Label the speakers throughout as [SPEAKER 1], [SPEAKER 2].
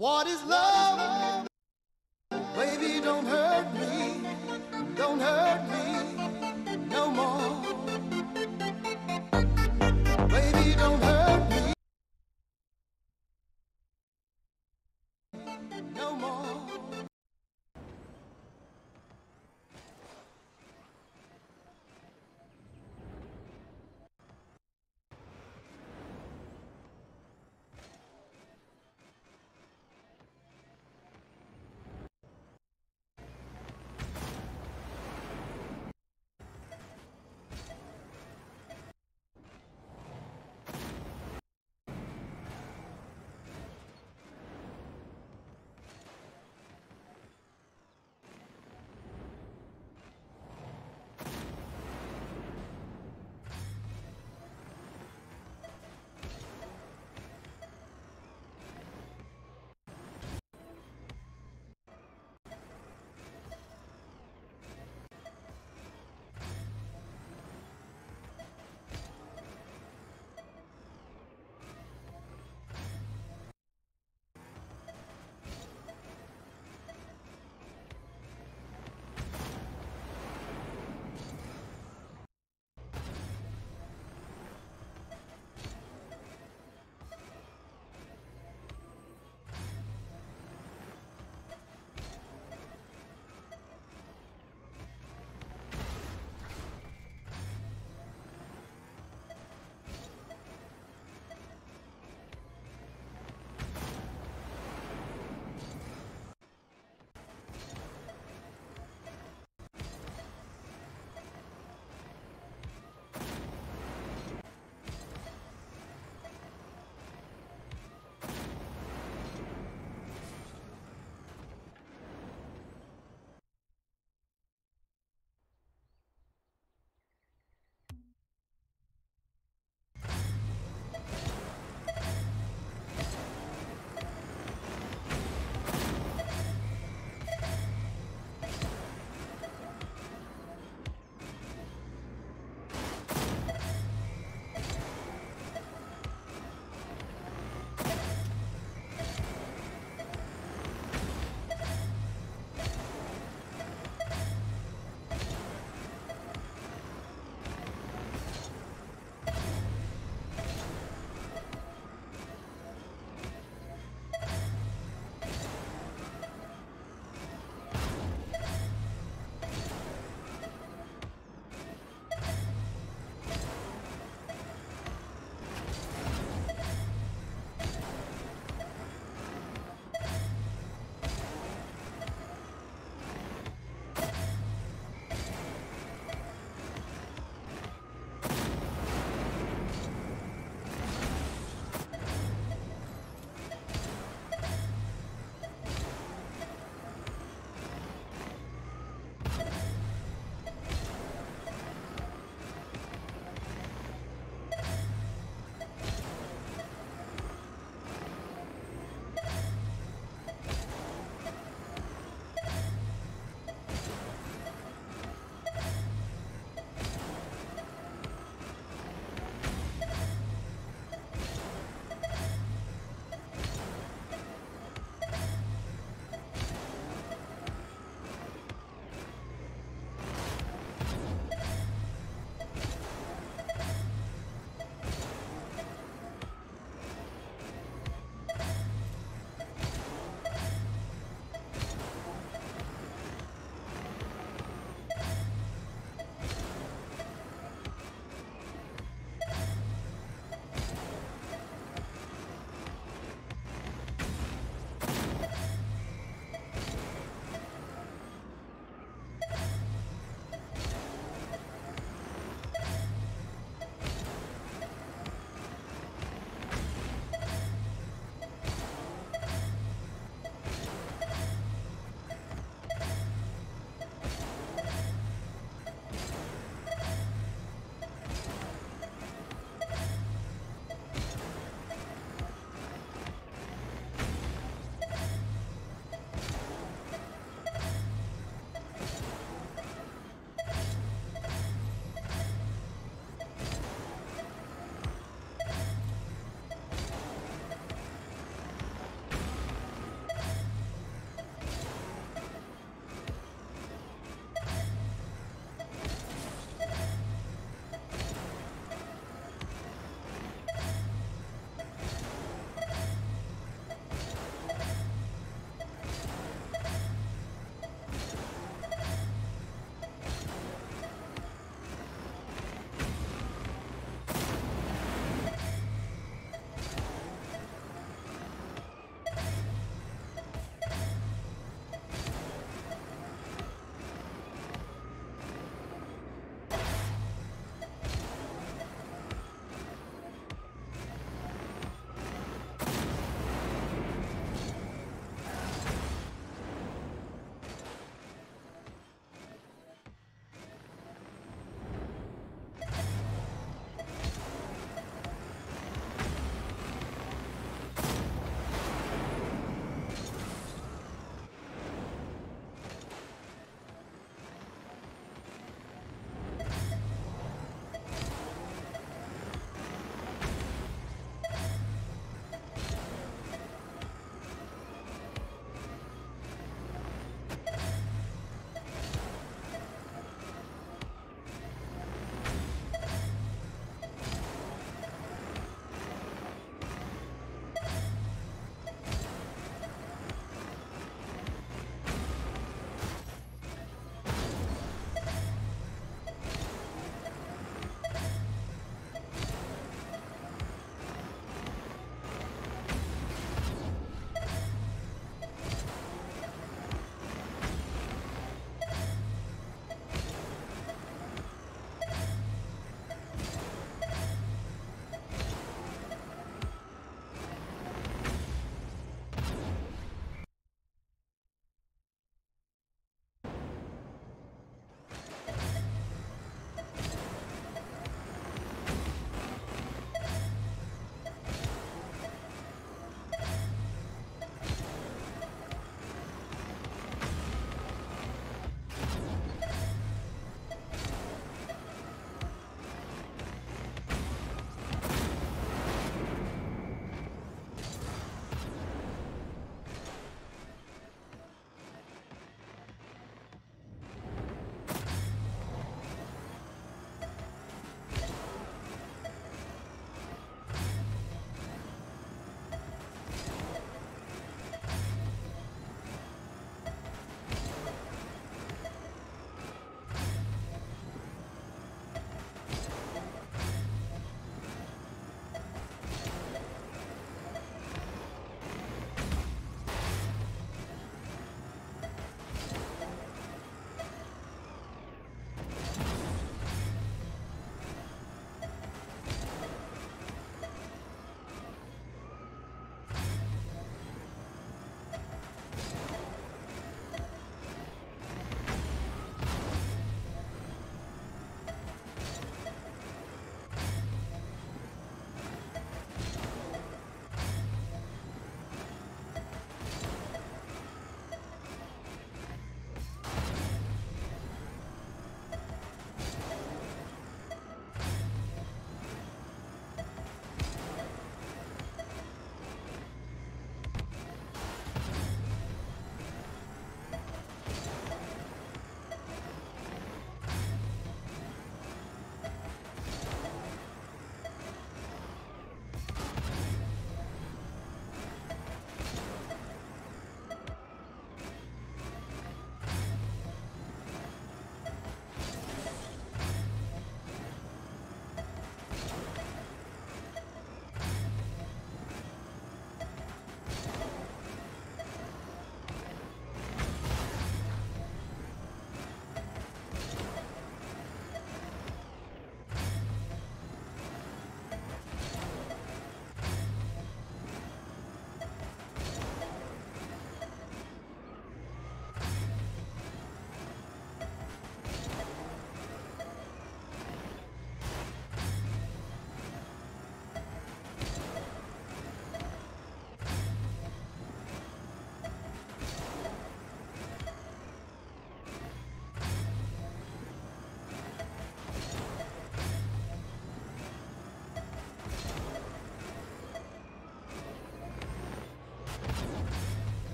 [SPEAKER 1] What is love? Baby, don't hurt me. Don't hurt me no more. Baby, don't hurt me no more.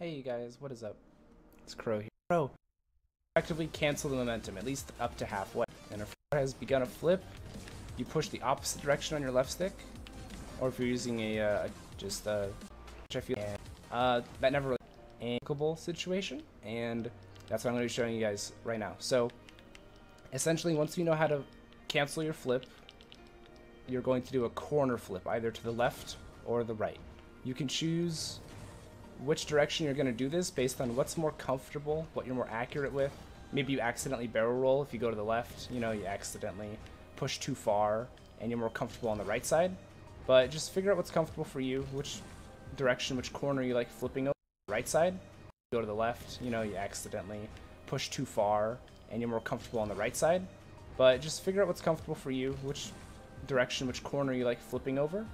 [SPEAKER 2] Hey you guys, what is up? It's Crow here. Crow, effectively cancel the momentum, at least up to halfway. And if it has begun a flip, you push the opposite direction on your left stick, or if you're using which I feel, that never really amicable situation, and that's what I'm going to be showing you guys right now. So, essentially, once you know how to cancel your flip, you're going to do a corner flip, either to the left or the right. You can choose which direction you're going to do this based on what's more comfortable, what you're more accurate with. Maybe you accidentally barrel roll if you go to the left, you know, you accidentally push too far and you're more comfortable on the right side. But just figure out what's comfortable for you, which direction, which corner you like flipping over. Right side, go to the left, you know, you accidentally push too far and you're more comfortable on the right side. But just figure out what's comfortable for you, which direction, which corner you like flipping over.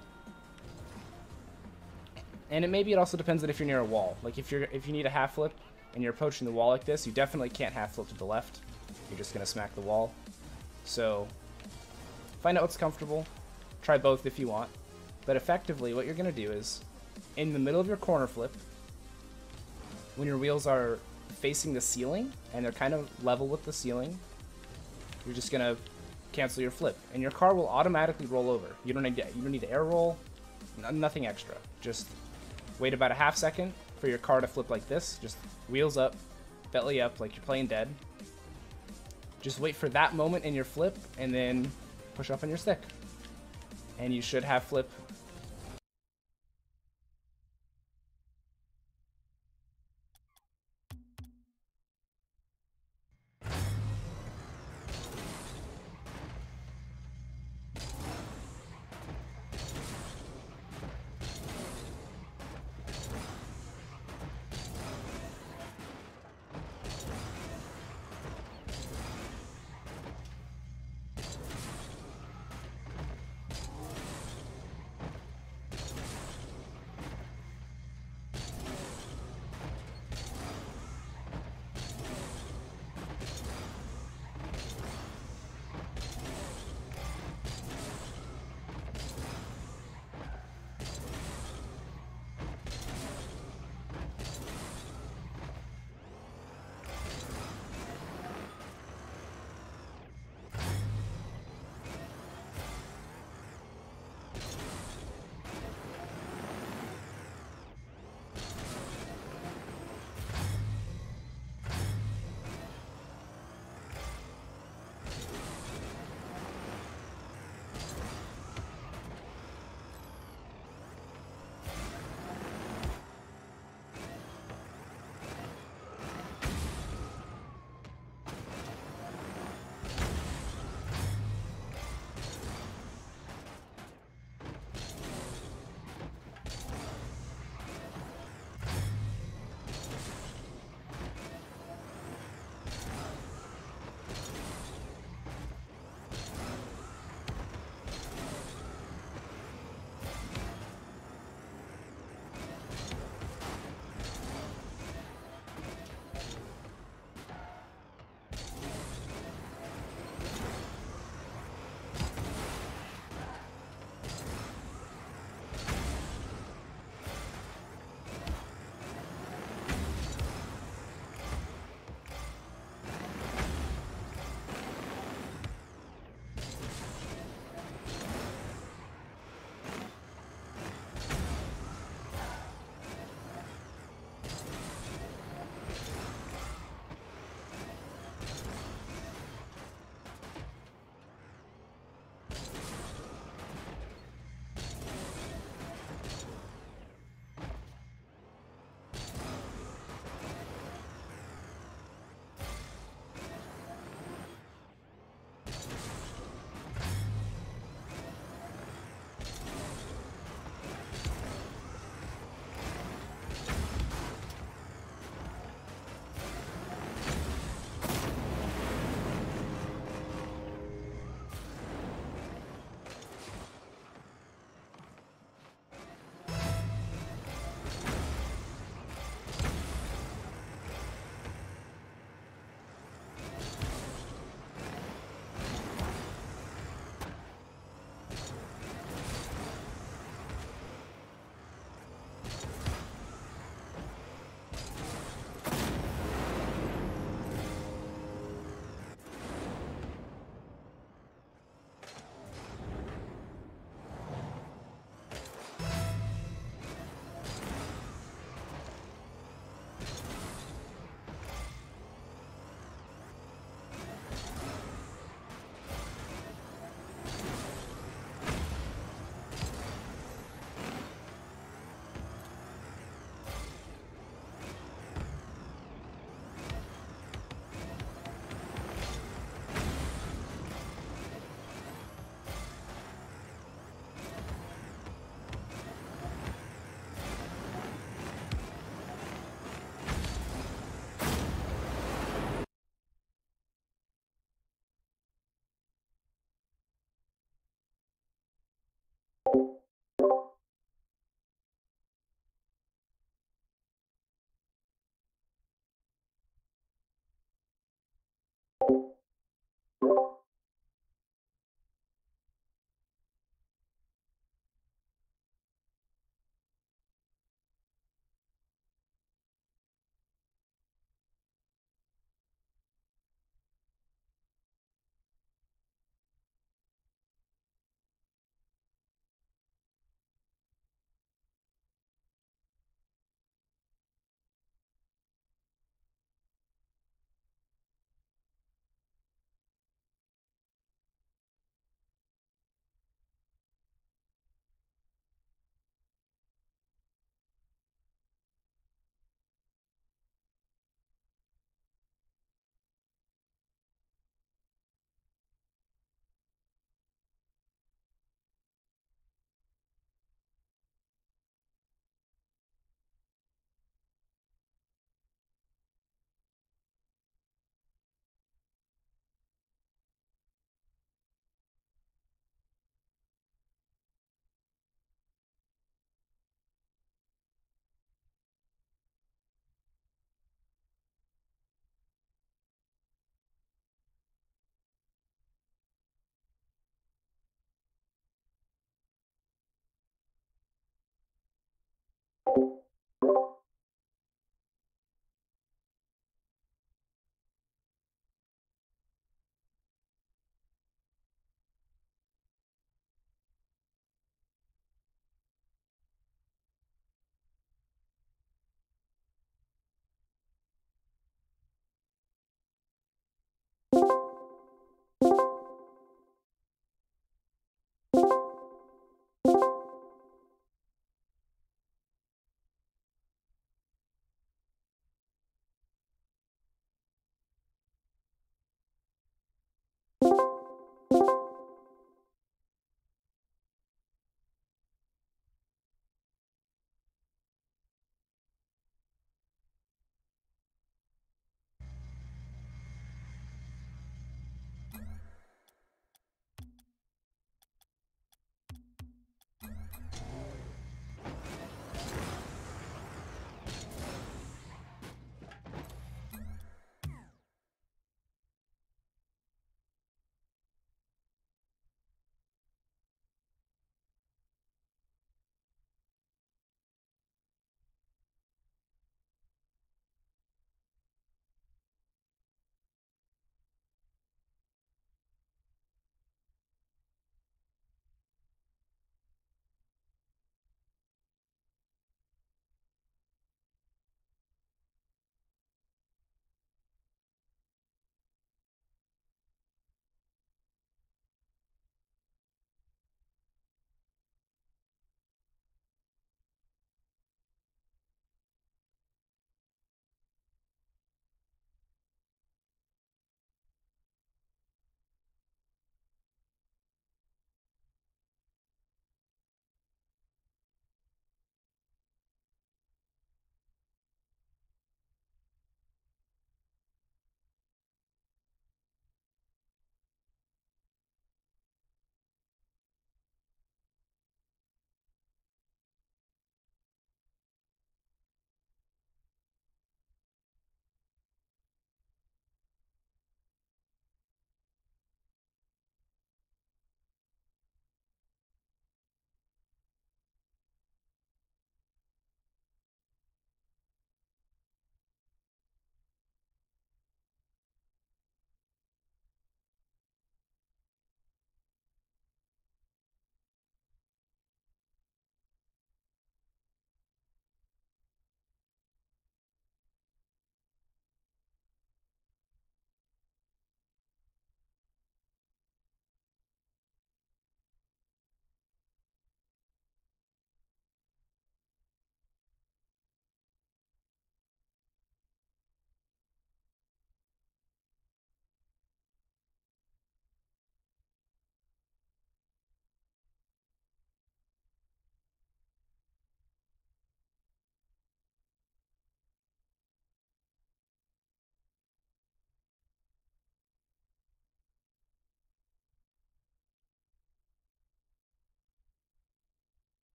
[SPEAKER 2] And it also depends on if you're near a wall. Like if you need a half flip and you're approaching the wall like this, you definitely can't half flip to the left. You're just gonna smack the wall. So find out what's comfortable. Try both if you want. But effectively what you're gonna do is in the middle of your corner flip, when your wheels are facing the ceiling and they're kind of level with the ceiling, you're just gonna cancel your flip and your car will automatically roll over. You don't need to air roll, nothing extra. Just wait about a half second for your car to flip like this. Just wheels up, belly up, like you're playing dead. Just wait for that moment in your flip and then push up on your stick. And you should have flip.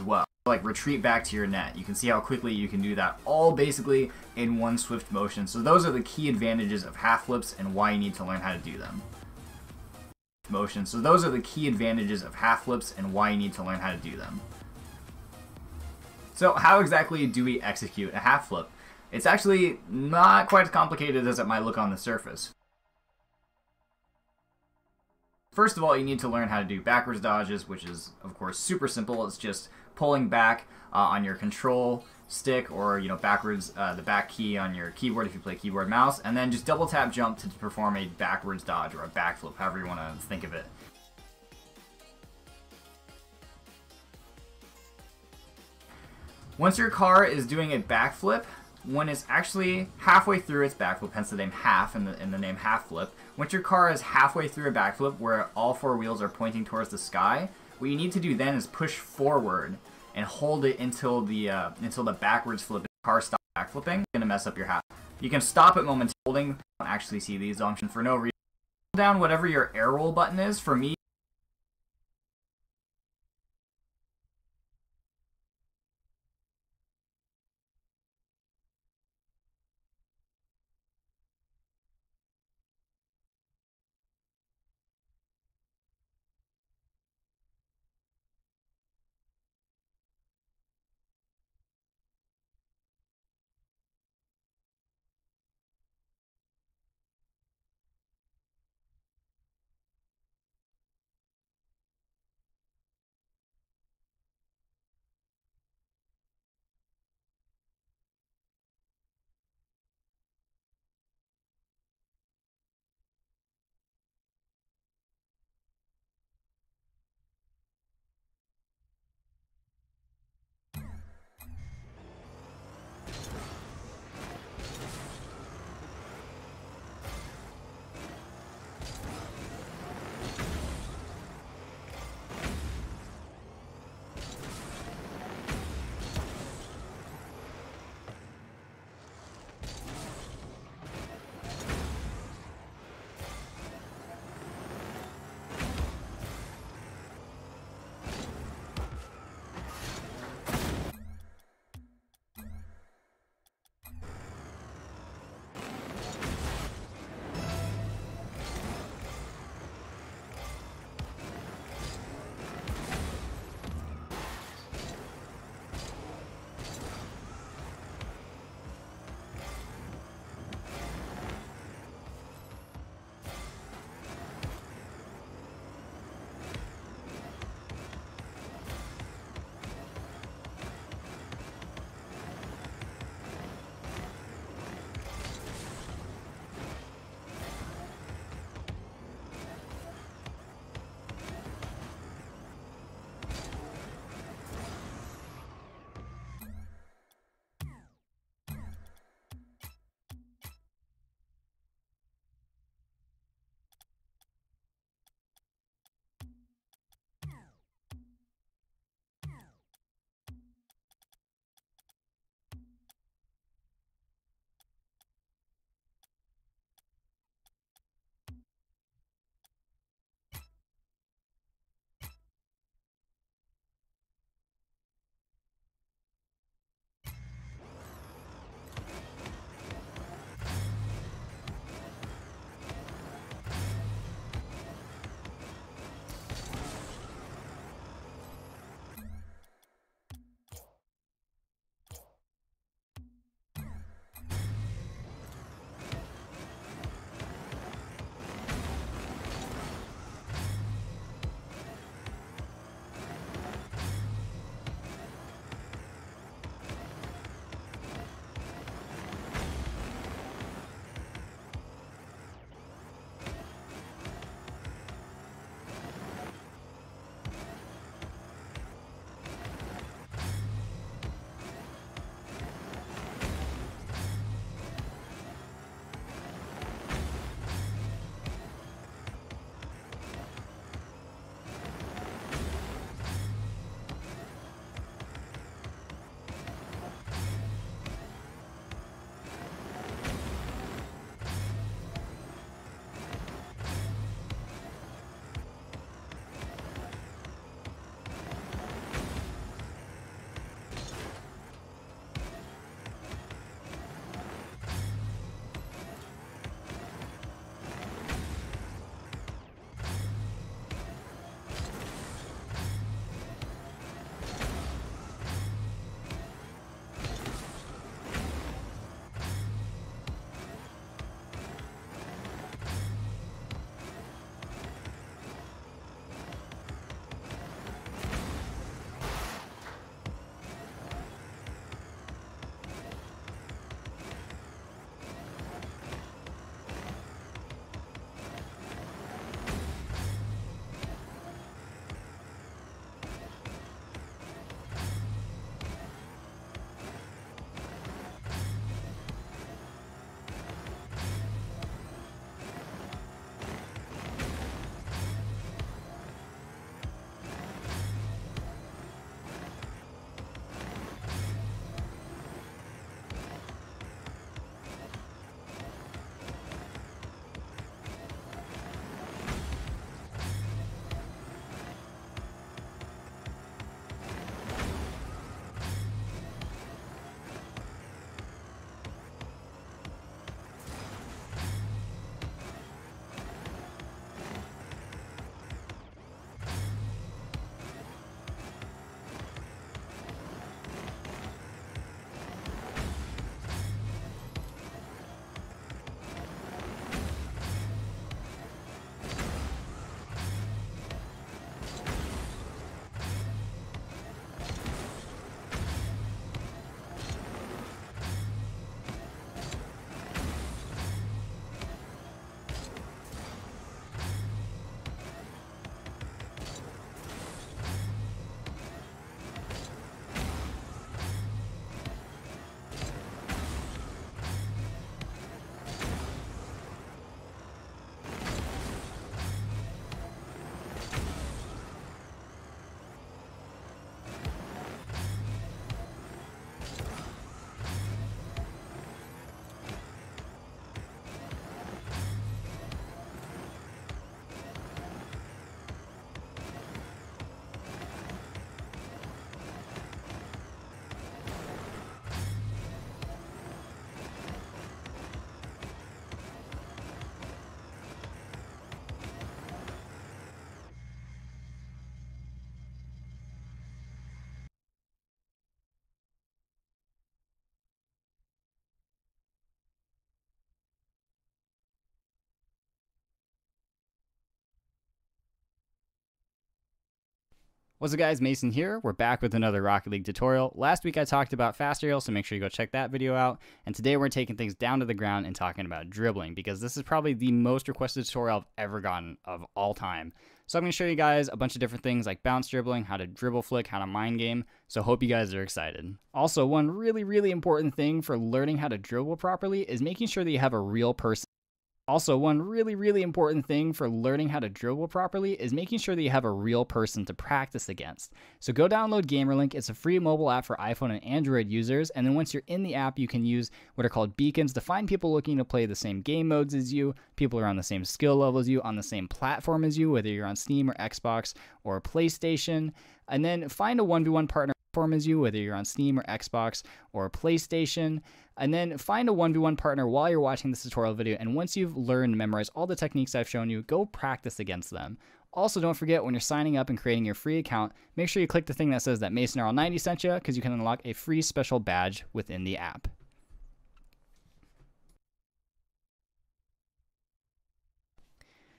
[SPEAKER 3] well. Like retreat back to your net. You can see how quickly you can do that all basically in one swift motion. So those are the key advantages of half flips and why you need to learn how to do them. So those are the key advantages of half flips and why you need to learn how to do them. So how exactly do we execute a half flip? It's actually not quite as complicated as it might look on the surface. First of all, you need to learn how to do backwards dodges, which is, of course, super simple. It's just pulling back on your control stick or, backwards, the back key on your keyboard if you play keyboard mouse, and then just double tap jump to perform a backwards dodge or a backflip, however you want to think of it. Once your car is doing a backflip, when it's actually halfway through its backflip, hence the name half in the name half flip, once your car is halfway through a backflip where all four wheels are pointing towards the sky, what you need to do then is push forward and hold it until the backwards flip the car stops backflipping. It's gonna mess up your half. You can stop it momentarily. Holding, don't actually see these options for no reason. Hold down whatever your air roll button is. For me,
[SPEAKER 4] What's up guys, Mason here. We're back with another Rocket League tutorial. Last week I talked about fast aerial, so make sure you go check that video out. And today we're taking things down to the ground and talking about dribbling, because this is probably the most requested tutorial I've ever gotten of all time. So I'm going to show you guys a bunch of different things like bounce dribbling, how to dribble flick, how to mind game. So hope you guys are excited. Also, one really important thing for learning how to dribble properly is making sure that you have a real person. Also, one really important thing for learning how to dribble properly is making sure that you have a real person to practice against. So go download GamerLink. It's a free mobile app for iPhone and Android users. And then once you're in the app, you can use what are called beacons to find people looking to play the same game modes as you, people who are on the same skill level as you, on the same platform as you, whether you're on Steam or Xbox or PlayStation. And then find a 1v1 partner as you, whether you're on Steam or Xbox or PlayStation, and then find a 1v1 partner while you're watching this tutorial video. And once you've learned and memorized all the techniques I've shown you, go practice against them. Also, don't forget, when you're signing up and creating your free account, make sure you click the thing that says that MasonRL90 sent you, because you can unlock a free special badge within the app.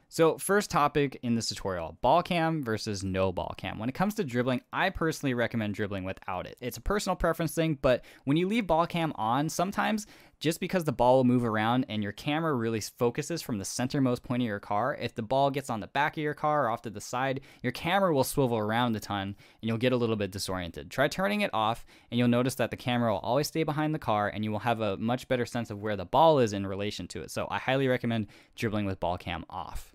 [SPEAKER 4] So first topic in this tutorial, ball cam versus no ball cam. When it comes to dribbling, I personally recommend dribbling without it. It's a personal preference thing, but when you leave ball cam on, sometimes just because the ball will move around and your camera really focuses from the centermost point of your car, if the ball gets on the back of your car or off to the side, your camera will swivel around a ton and you'll get a little bit disoriented. Try turning it off and you'll notice that the camera will always stay behind the car and you will have a much better sense of where the ball is in relation to it. So I highly recommend dribbling with ball cam off.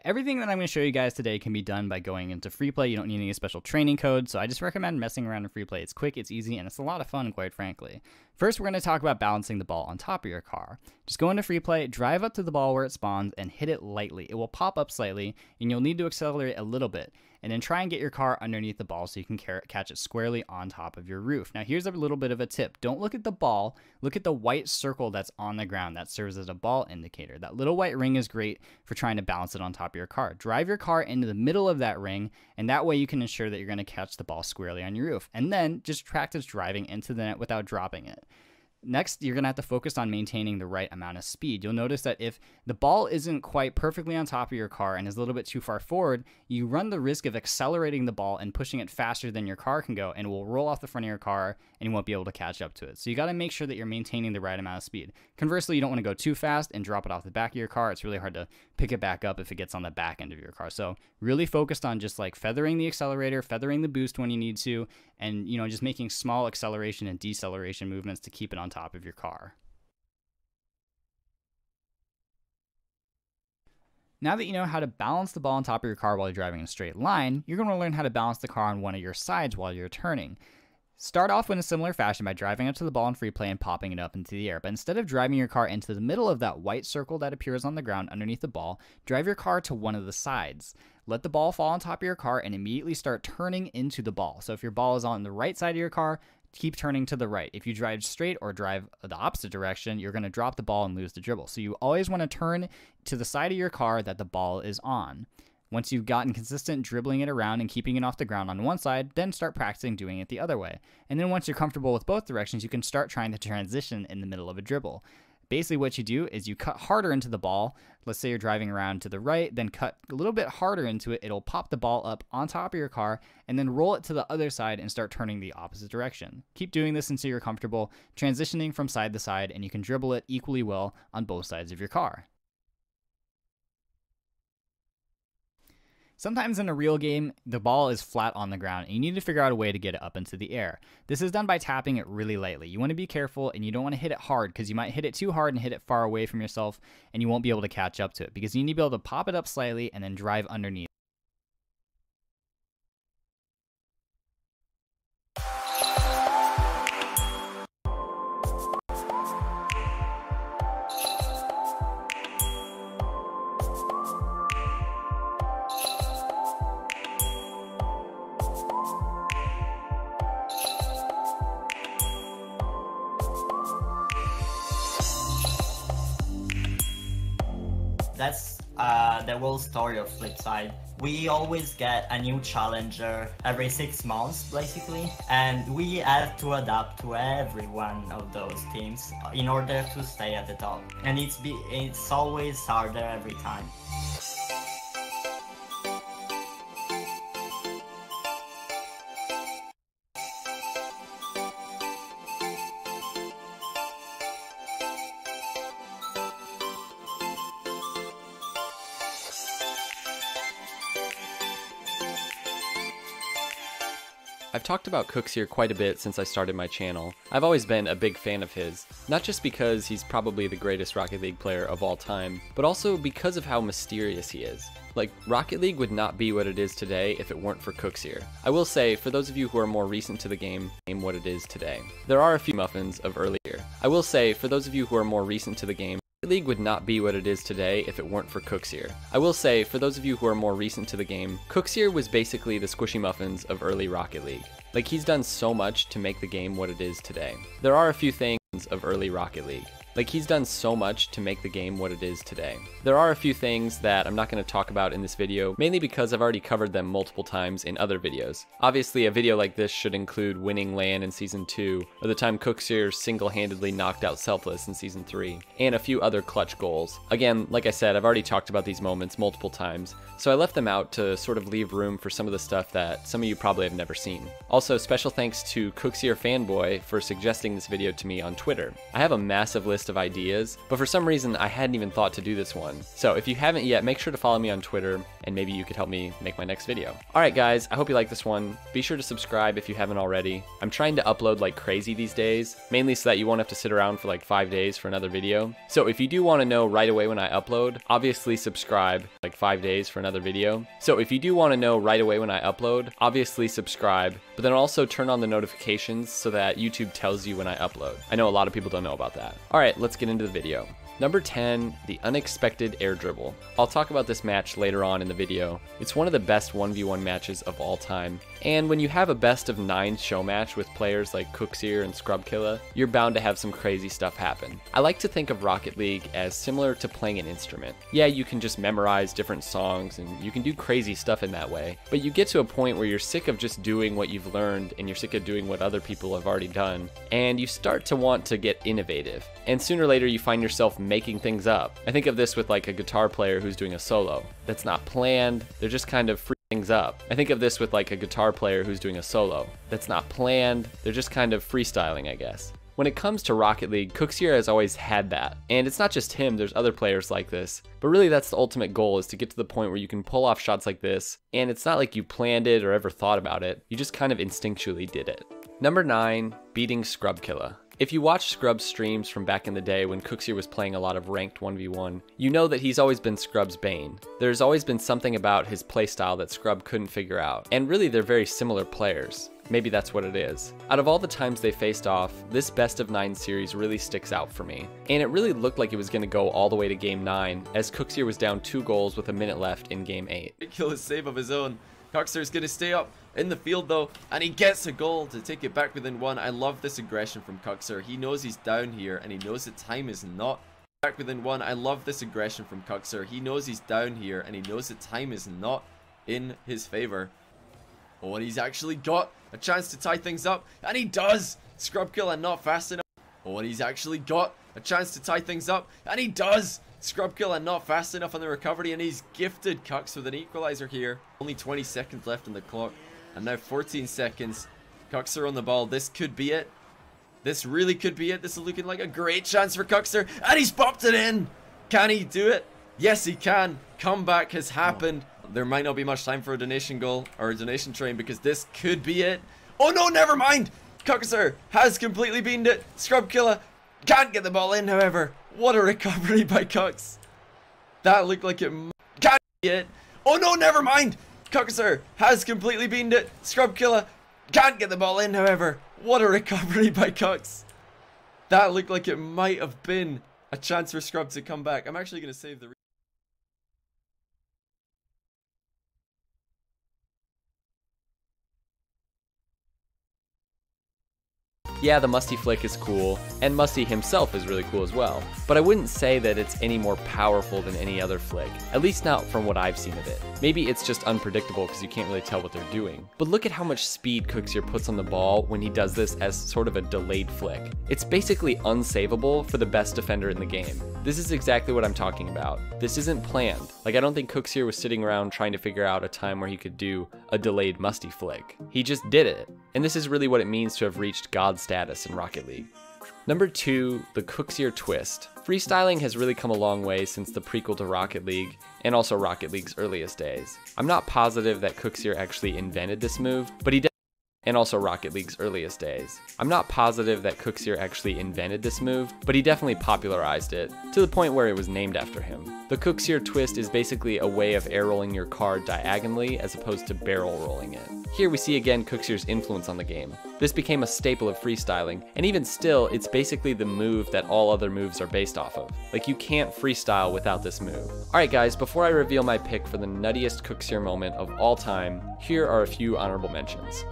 [SPEAKER 4] Everything that I'm going to show you guys today can be done by going into free play. You don't need any special training code, so I just recommend messing around in free play. It's quick, it's easy, and it's a lot of fun, quite frankly. First, we're going to talk about balancing the ball on top of your car. Just go into free play, drive up to the ball where it spawns, and hit it lightly. It will pop up slightly, and you'll need to accelerate a little bit. And then try and get your car underneath the ball so you can catch it squarely on top of your roof. Now here's a little bit of a tip. Don't look at the ball, look at the white circle that's on the ground. That serves as a ball indicator. That little white ring is great for trying to balance it on top of your car. Drive your car into the middle of that ring, and that way you can ensure that you're going to catch the ball squarely on your roof. And then just practice driving into the net without dropping it. Next, you're going to have to focus on maintaining the right amount of speed. You'll notice that if the ball isn't quite perfectly on top of your car and is a little bit too far forward, you run the risk of accelerating the ball and pushing it faster than your car can go, and it will roll off the front of your car and you won't be able to catch up to it. So you got to make sure that you're maintaining the right amount of speed. Conversely, you don't want to go too fast and drop it off the back of your car. It's really hard to pick it back up if it gets on the back end of your car. So really focused on just like feathering the accelerator, feathering the boost when you need to, and just making small acceleration and deceleration movements to keep it on top of your car. Now that you know how to balance the ball on top of your car while you're driving in a straight line, you're going to learn how to balance the car on one of your sides while you're turning. Start off in a similar fashion by driving up to the ball in free play and popping it up into the air. But instead of driving your car into the middle of that white circle that appears on the ground underneath the ball, drive your car to one of the sides. Let the ball fall on top of your car and immediately start turning into the ball. So if your ball is on the right side of your car, keep turning to the right. If you drive straight or drive the opposite direction, you're going to drop the ball and lose the dribble. So you always want to turn to the side of your car that the ball is on. Once you've gotten consistent dribbling it around and keeping it off the ground on one side, then start practicing doing it the other way. And then once you're comfortable with both directions, you can start trying to transition in the middle of a dribble. Basically what you do is you cut harder into the ball. Let's say you're driving around to the right, then cut a little bit harder into it. It'll pop the ball up on top of your car and then roll it to the other side and start turning the opposite direction. Keep doing this until you're comfortable transitioning from side to side, and you can dribble it equally well on both sides of your car. Sometimes in a real game, the ball is flat on the ground and you need to figure out a way to get it up into the air. This is done by tapping it really lightly. You want to be careful and you don't want to hit it hard, because you might hit it too hard and hit it far away from yourself and you won't be able to catch up to it, because you need to be able to pop it up slightly and then drive underneath.
[SPEAKER 5] the whole story of Flipside. We always get a new challenger every 6 months, basically, and we have to adapt to every one of those teams in order to stay at the top. And it's always harder every time.
[SPEAKER 6] I've talked about Cooksier quite a bit since I started my channel. I've always been a big fan of his, not just because he's probably the greatest Rocket League player of all time, but also because of how mysterious he is. Like, Rocket League would not be what it is today if it weren't for Cooksier. I will say, for those of you who are more recent to the game what it is today. There are a few muffins of earlier. I will say, for those of you who are more recent to the game, Rocket League would not be what it is today if it weren't for Cooksier. I will say, for those of you who are more recent to the game, Cooksier was basically the squishy muffins of early Rocket League. Like, he's done so much to make the game what it is today. There are a few things of early Rocket League. Like, he's done so much to make the game what it is today. There are a few things that I'm not going to talk about in this video, mainly because I've already covered them multiple times in other videos. Obviously, a video like this should include winning LAN in Season 2, or the time Cooksier single-handedly knocked out Selfless in Season 3, and a few other clutch goals. Again, like I said, I've already talked about these moments multiple times, so I left them out to sort of leave room for some of the stuff that some of you probably have never seen. Also, special thanks to Cooksier Fanboy for suggesting this video to me on Twitter. I have a massive list of ideas, but for some reason I hadn't even thought to do this one. So if you haven't yet, make sure to follow me on Twitter, and maybe you could help me make my next video. Alright guys, I hope you like this one. Be sure to subscribe if you haven't already. I'm trying to upload like crazy these days, mainly so that you won't have to sit around for like 5 days for another video. So if you do want to know right away when I upload, obviously subscribe, like 5 days for another video. So if you do want to know right away when I upload, obviously subscribe, but then also turn on the notifications so that YouTube tells you when I upload. I know a lot of people don't know about that. Alright, let's get into the video. Number 10, the unexpected air dribble. I'll talk about this match later on in the video. It's one of the best 1v1 matches of all time, and when you have a best of 9 show match with players like Cooksier and Scrubkilla, you're bound to have some crazy stuff happen. I like to think of Rocket League as similar to playing an instrument. Yeah, you can just memorize different songs and you can do crazy stuff in that way, but you get to a point where you're sick of just doing what you've learned and you're sick of doing what other people have already done, and you start to want to get innovative. And sooner or later you find yourself making things up. I think of this with like a guitar player who's doing a solo. That's not planned, they're just kind of free things up. I think of this with like a guitar player who's doing a solo. That's not planned, they're just kind of freestyling, I guess. When it comes to Rocket League, Cooksier has always had that. And it's not just him, there's other players like this. But really that's the ultimate goal, is to get to the point where you can pull off shots like this, and it's not like you planned it or ever thought about it, you just kind of instinctually did it. Number 9, beating Scrubkilla. If you watch Scrub's streams from back in the day when Cooksier was playing a lot of ranked 1v1, you know that he's always been Scrub's bane. There's always been something about his playstyle that Scrub couldn't figure out, and really they're very similar players. Maybe that's what it is. Out of all the times they faced off, this best of 9 series really sticks out for me. And it really looked like it was going to go all the way to game 9, as Cooksier was down 2 goals with a minute left in game 8.
[SPEAKER 7] Ridiculous save of his own. Cooksier's going to stay up in the field though, and he gets a goal to take it back within 1. I love this aggression from Cooksier. He knows he's down here, and he knows that time is not back within 1. I love this aggression from Cooksier. He knows he's down here, and he knows that time is not in his favor. Oh, and he's actually got a chance to tie things up, and he does! Scrubkilla not fast enough. Oh, and he's actually got a chance to tie things up, and he does! Scrubkilla not fast enough on the recovery, and he's gifted Cooks with an equalizer here. Only 20 seconds left on the clock, and now 14 seconds. Cooksier on the ball. This could be it. This really could be it. This is looking like a great chance for Cooksier, and he's popped it in! Can he do it? Yes, he can. Comeback has happened. There might not be much time for a donation goal or a donation train, because this could be it. Oh no, never mind! Cooksier has completely beamed it. Scrubkilla can't get the ball in, however. What a recovery by Cooks. That looked like it can't be it. Oh no, never mind! Cooksier has completely beamed it. Scrubkilla can't get the ball in, however. What a recovery by Cooks. That looked like it might have been a chance for Scrub to come back. I'm actually going to save the
[SPEAKER 6] Yeah, the Musty Flick is cool, and Musty himself is really cool as well, but I wouldn't say that it's any more powerful than any other flick, at least not from what I've seen of it. Maybe it's just unpredictable because you can't really tell what they're doing. But look at how much speed Cooksier puts on the ball when he does this as sort of a delayed flick. It's basically unsavable for the best defender in the game. This is exactly what I'm talking about. This isn't planned. Like, I don't think Cooksier was sitting around trying to figure out a time where he could do a delayed Musty flick. He just did it. And this is really what it means to have reached God status in Rocket League. Number 2, the Cooksier twist. Freestyling has really come a long way since the prequel to Rocket League, and also Rocket League's earliest days. I'm not positive that Cooksier actually invented this move, but he and also Rocket League's earliest days. I'm not positive that Cooksier actually invented this move, but he definitely popularized it, to the point where it was named after him. The Cooksier twist is basically a way of air rolling your card diagonally as opposed to barrel rolling it. Here we see again Cooksier's influence on the game. This became a staple of freestyling, and even still, it's basically the move that all other moves are based off of. Like, you can't freestyle without this move. Alright guys, before I reveal my pick for the nuttiest Cooksier moment of all time, here are a few honorable mentions.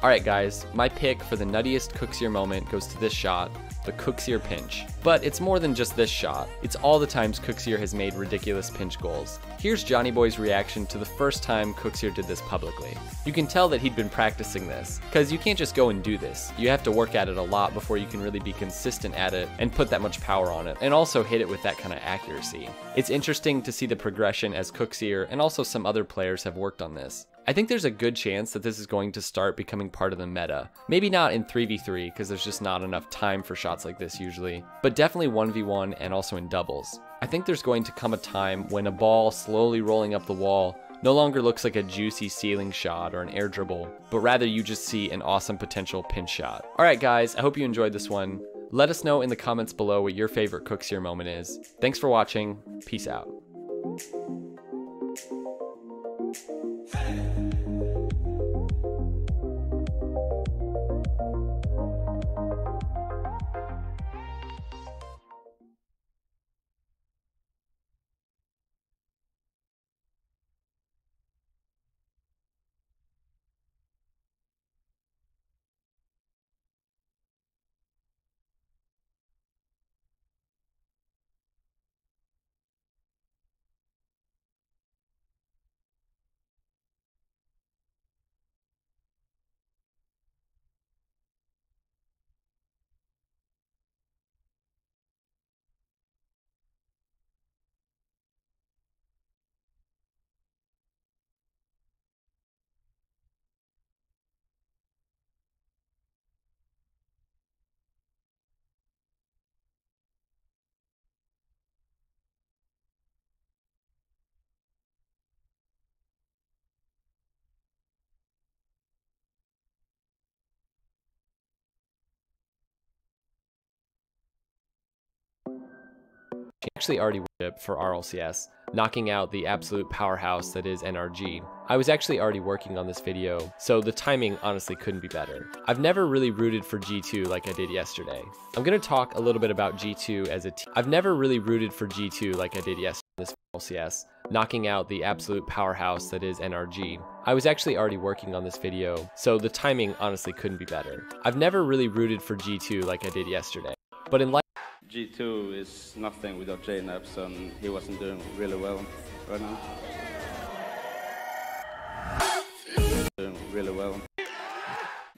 [SPEAKER 6] Alright guys, my pick for the nuttiest Cooksier moment goes to this shot, the Cooksier pinch. But it's more than just this shot, it's all the times Cooksier has made ridiculous pinch goals. Here's Johnny Boy's reaction to the first time Cooksier did this publicly. You can tell that he'd been practicing this, because you can't just go and do this. You have to work at it a lot before you can really be consistent at it and put that much power on it, and also hit it with that kind of accuracy. It's interesting to see the progression as Cooksier and also some other players have worked on this. I think there's a good chance that this is going to start becoming part of the meta. Maybe not in 3v3 because there's just not enough time for shots like this usually, but definitely 1v1 and also in doubles. I think there's going to come a time when a ball slowly rolling up the wall no longer looks like a juicy ceiling shot or an air dribble, but rather you just see an awesome potential pinch shot. Alright guys, I hope you enjoyed this one. Let us know in the comments below what your favorite Cooksier moment is. Thanks for watching, peace out. She actually already worked for RLCS, knocking out the absolute powerhouse that is NRG. I was actually already working on this video, so the timing honestly couldn't be better. I've never really rooted for G2 like I did yesterday. I'm gonna talk a little bit about G2 as a team. I've never really rooted for G2 like I did yesterday in this RLCS, knocking out the absolute powerhouse that is NRG. I was actually already working on this video, so the timing honestly couldn't be better. I've never really rooted for G2 like I did yesterday, but in life
[SPEAKER 8] G2 is nothing without J-Naps, and he wasn't doing really well right now. Doing really well.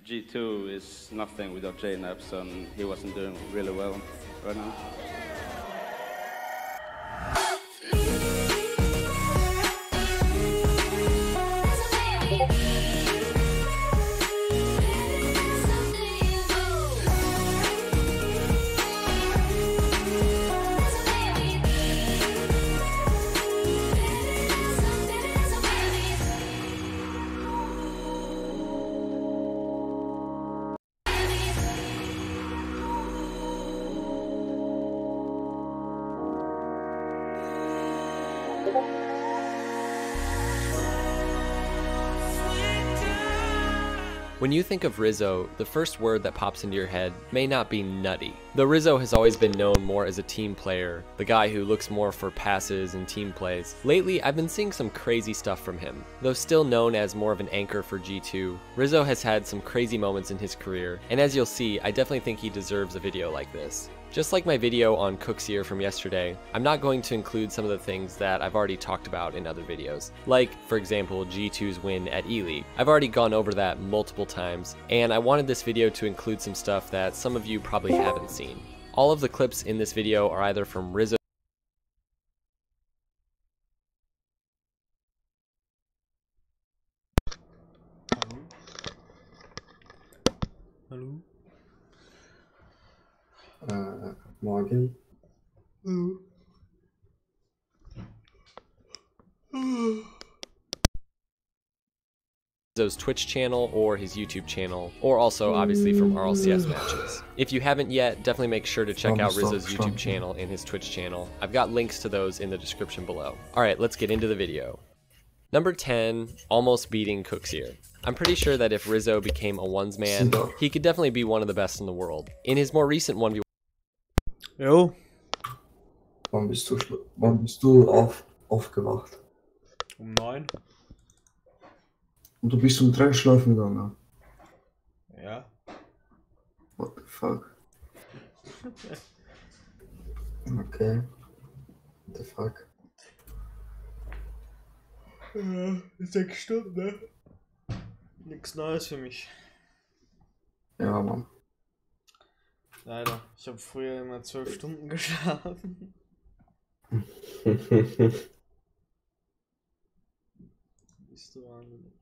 [SPEAKER 8] G2 is nothing without J-Naps, and he wasn't doing really well right now.
[SPEAKER 6] When you think of Rizzo, the first word that pops into your head may not be nutty. Though Rizzo has always been known more as a team player, the guy who looks more for passes and team plays, lately I've been seeing some crazy stuff from him. Though still known as more of an anchor for G2, Rizzo has had some crazy moments in his career, and as you'll see, I definitely think he deserves a video like this. Just like my video on Cook's from yesterday, I'm not going to include some of the things that I've already talked about in other videos. Like, for example, G2's win at E-League. I've already gone over that multiple times, and I wanted this video to include some stuff that some of you probably haven't seen. All of the clips in this video are either from Rizzo
[SPEAKER 9] Morgen.
[SPEAKER 6] Rizzo's Twitch channel or his YouTube channel, or also obviously from RLCS matches. If you haven't yet, definitely make sure to check out Rizzo's YouTube channel and his Twitch channel. I've got links to those in the description below. Alright, let's get into the video. Number 10, almost beating Cook's. I'm pretty sure that if Rizzo became a ones man, he could definitely be one of the best in the world. In his more recent 1v1
[SPEAKER 9] Jo. Wann bist du aufgewacht?
[SPEAKER 10] 9.
[SPEAKER 9] Und du bist 3 schlafen gegangen?
[SPEAKER 10] Ja.
[SPEAKER 9] What the fuck? Okay. What the fuck?
[SPEAKER 10] 6 Stunden, ne? Nichts Neues für mich.
[SPEAKER 9] Ja, Mann.
[SPEAKER 10] Leider. Ich habe früher immer 12 Stunden geschlafen. Bist du wahnsinnig.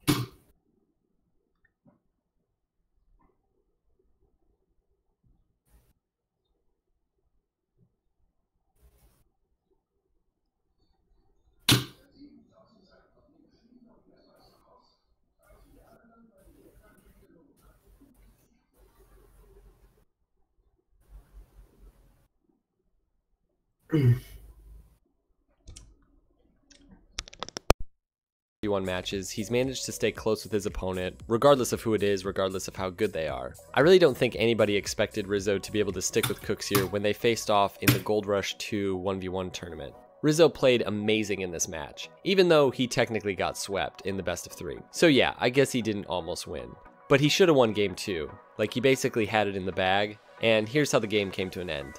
[SPEAKER 6] matches, he's managed to stay close with his opponent, regardless of who it is, regardless of how good they are. I really don't think anybody expected Rizzo to be able to stick with Cook's when they faced off in the Gold Rush 2 1v1 tournament. Rizzo played amazing in this match, even though he technically got swept in the best of 3. So yeah, I guess he didn't almost win. But he should have won game 2. Like, he basically had it in the bag, and here's how the game came to an end.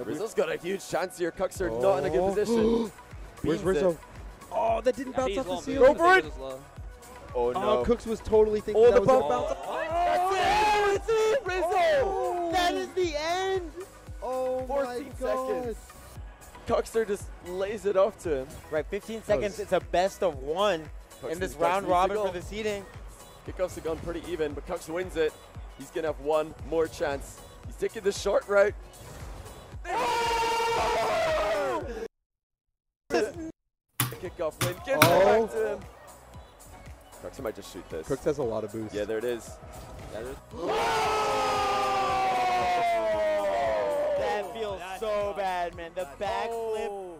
[SPEAKER 11] Rizzo's got a huge chance here. Cooks are not in a good position.
[SPEAKER 9] Where's Rizzo?
[SPEAKER 11] Oh, that didn't bounce off the seal.
[SPEAKER 9] Go for it!
[SPEAKER 11] Oh no.
[SPEAKER 9] Cooks was totally thinking that was
[SPEAKER 11] bump
[SPEAKER 9] gonna
[SPEAKER 11] bounce.
[SPEAKER 9] Oh,
[SPEAKER 11] That's it, Rizzo!
[SPEAKER 9] Oh, that is the end! Oh
[SPEAKER 11] 14
[SPEAKER 9] my God.
[SPEAKER 11] seconds. Cookster just lays it off to him.
[SPEAKER 12] Right, 15 seconds. It's a best of 1 in this round robin for the seeding.
[SPEAKER 11] Kickoffs have gone pretty even, but Cooks wins it. He's gonna have one more chance. He's taking the short route. Kickoff win. Gives it back to him. Cooks might just shoot this.
[SPEAKER 9] Cooks has a lot of boost.
[SPEAKER 11] Yeah, there it is.
[SPEAKER 12] That feels so bad, man. The backflip.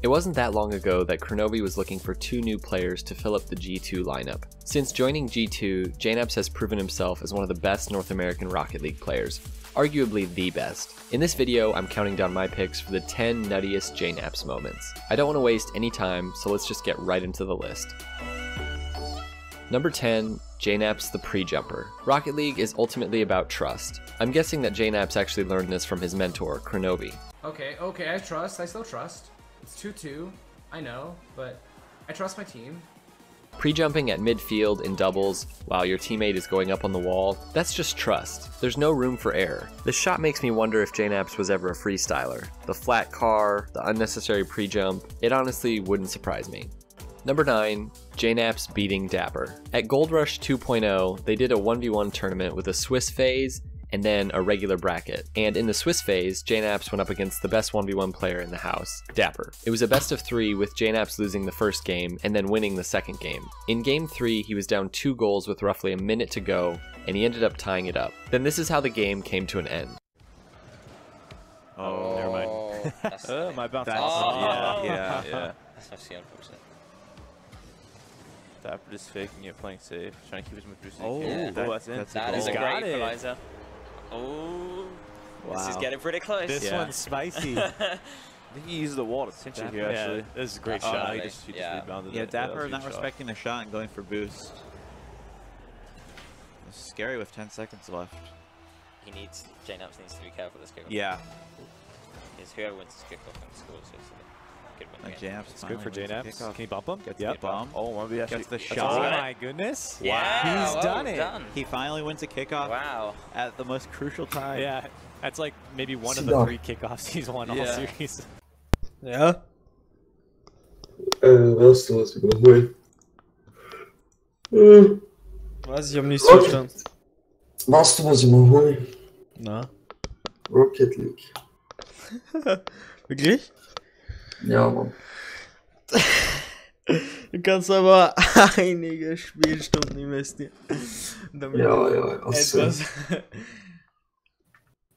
[SPEAKER 6] It wasn't that long ago that Kronovi was looking for 2 new players to fill up the G2 lineup. Since joining G2, JNAPS has proven himself as one of the best North American Rocket League players, arguably the best. In this video, I'm counting down my picks for the 10 nuttiest JNAPS moments. I don't want to waste any time, so let's just get right into the list. Number 10, JNAPS the pre-jumper. Rocket League is ultimately about trust. I'm guessing that JNAPS actually learned this from his mentor, Kronovi.
[SPEAKER 2] Okay, I still trust. It's 2-2, I know, but I trust my team.
[SPEAKER 6] Pre-jumping at midfield in doubles while your teammate is going up on the wall, that's just trust. There's no room for error. This shot makes me wonder if JNAPS was ever a freestyler. The flat car, the unnecessary pre-jump, it honestly wouldn't surprise me. Number 9, JNAPS beating Dapper. At Gold Rush 2.0, they did a 1v1 tournament with a Swiss phase and then a regular bracket. And in the Swiss phase, JNAPS went up against the best 1v1 player in the house, Dapper. It was a best of 3 with JNAPS losing the first game and then winning the second game. In game 3, he was down 2 goals with roughly a minute to go, and he ended up tying it up. Then this is how the game came to an end.
[SPEAKER 13] Oh, never mind.
[SPEAKER 14] That's
[SPEAKER 13] my bounce.
[SPEAKER 14] Yeah. That's actually unfortunate.
[SPEAKER 13] Dapper just faking it, playing safe, trying to keep as much boost as
[SPEAKER 14] Oh,
[SPEAKER 13] he can.
[SPEAKER 14] yeah.
[SPEAKER 13] That's in.
[SPEAKER 14] That is a great equalizer. Oh,
[SPEAKER 13] wow.
[SPEAKER 14] This is getting pretty close.
[SPEAKER 13] This one's spicy. I think he used the wall to cinch it here, actually.
[SPEAKER 15] Yeah, this is a great shot.
[SPEAKER 13] He just rebounded it.
[SPEAKER 15] Dapper not respecting the shot and going for boost. It's scary with 10 seconds left.
[SPEAKER 14] JNAPS needs to be careful this kickoff.
[SPEAKER 15] Yeah.
[SPEAKER 14] Because whoever wins this kickoff and scores is a good win.
[SPEAKER 15] Like JNAPS,
[SPEAKER 13] it's good for JNAPS. Can he bump him?
[SPEAKER 15] Gets the bump.
[SPEAKER 13] Oh, maybe
[SPEAKER 15] gets the shot.
[SPEAKER 13] Oh my goodness.
[SPEAKER 14] Yeah,
[SPEAKER 15] He's done it.
[SPEAKER 14] Done.
[SPEAKER 15] He finally wins a kickoff.
[SPEAKER 14] Wow.
[SPEAKER 15] At the most crucial time.
[SPEAKER 13] Yeah. That's like maybe one of the 3 kickoffs he's won all series.
[SPEAKER 10] Ja?
[SPEAKER 9] Weißt du, was überholen?
[SPEAKER 10] Weiß ich, hab nicht so verstanden.
[SPEAKER 9] Weißt du, was überholen?
[SPEAKER 10] Na?
[SPEAKER 9] Rocket League.
[SPEAKER 10] Wirklich?
[SPEAKER 9] Ja, Mann.
[SPEAKER 10] Du kannst aber einige Spielstunden investieren.
[SPEAKER 9] Ja, also.
[SPEAKER 10] Etwas.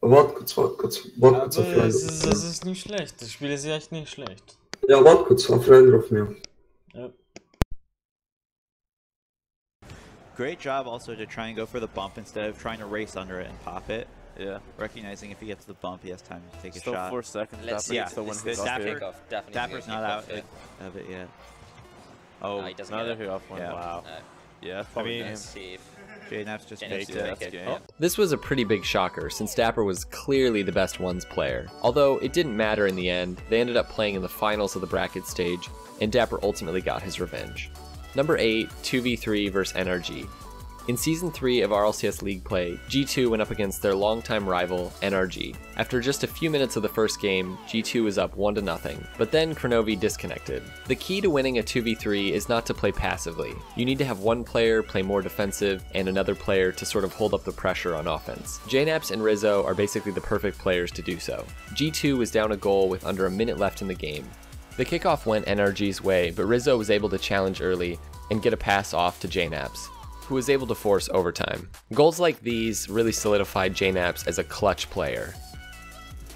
[SPEAKER 9] Warte kurz auf
[SPEAKER 10] Das ist nicht schlecht. Das Spiel ist echt nicht schlecht.
[SPEAKER 9] Ja, warte kurz, ein Freund auf mir.
[SPEAKER 10] Ja.
[SPEAKER 15] Great job also to try and go for the bump instead of trying to race under it and pop it.
[SPEAKER 13] Yeah.
[SPEAKER 15] Recognizing if he gets the bump, he has time to take a
[SPEAKER 13] Still
[SPEAKER 15] shot.
[SPEAKER 13] 4 seconds.
[SPEAKER 14] Let's see.
[SPEAKER 15] Dapper's not out of it yet.
[SPEAKER 13] Oh,
[SPEAKER 14] no, he doesn't
[SPEAKER 13] another
[SPEAKER 14] get it.
[SPEAKER 13] hit off one.
[SPEAKER 15] Yeah.
[SPEAKER 13] Wow.
[SPEAKER 14] No.
[SPEAKER 13] Yeah,
[SPEAKER 14] I
[SPEAKER 13] mean,
[SPEAKER 14] let's see if
[SPEAKER 15] JNAPS just
[SPEAKER 14] JNAPS
[SPEAKER 15] faked
[SPEAKER 14] will
[SPEAKER 15] it.
[SPEAKER 14] make it.
[SPEAKER 13] Oh.
[SPEAKER 6] This was a pretty big shocker since Dapper was clearly the best ones player. Although it didn't matter in the end, they ended up playing in the finals of the bracket stage, and Dapper ultimately got his revenge. Number 8, 2v3 versus NRG. In Season 3 of RLCS League play, G2 went up against their longtime rival, NRG. After just a few minutes of the first game, G2 was up 1-0, but then Kronovi disconnected. The key to winning a 2v3 is not to play passively. You need to have one player play more defensive and another player to sort of hold up the pressure on offense. JNAPS and Rizzo are basically the perfect players to do so. G2 was down a goal with under a minute left in the game. The kickoff went NRG's way, but Rizzo was able to challenge early and get a pass off to JNAPS, who was able to force overtime. Goals like these really solidified JNAPS as a clutch player.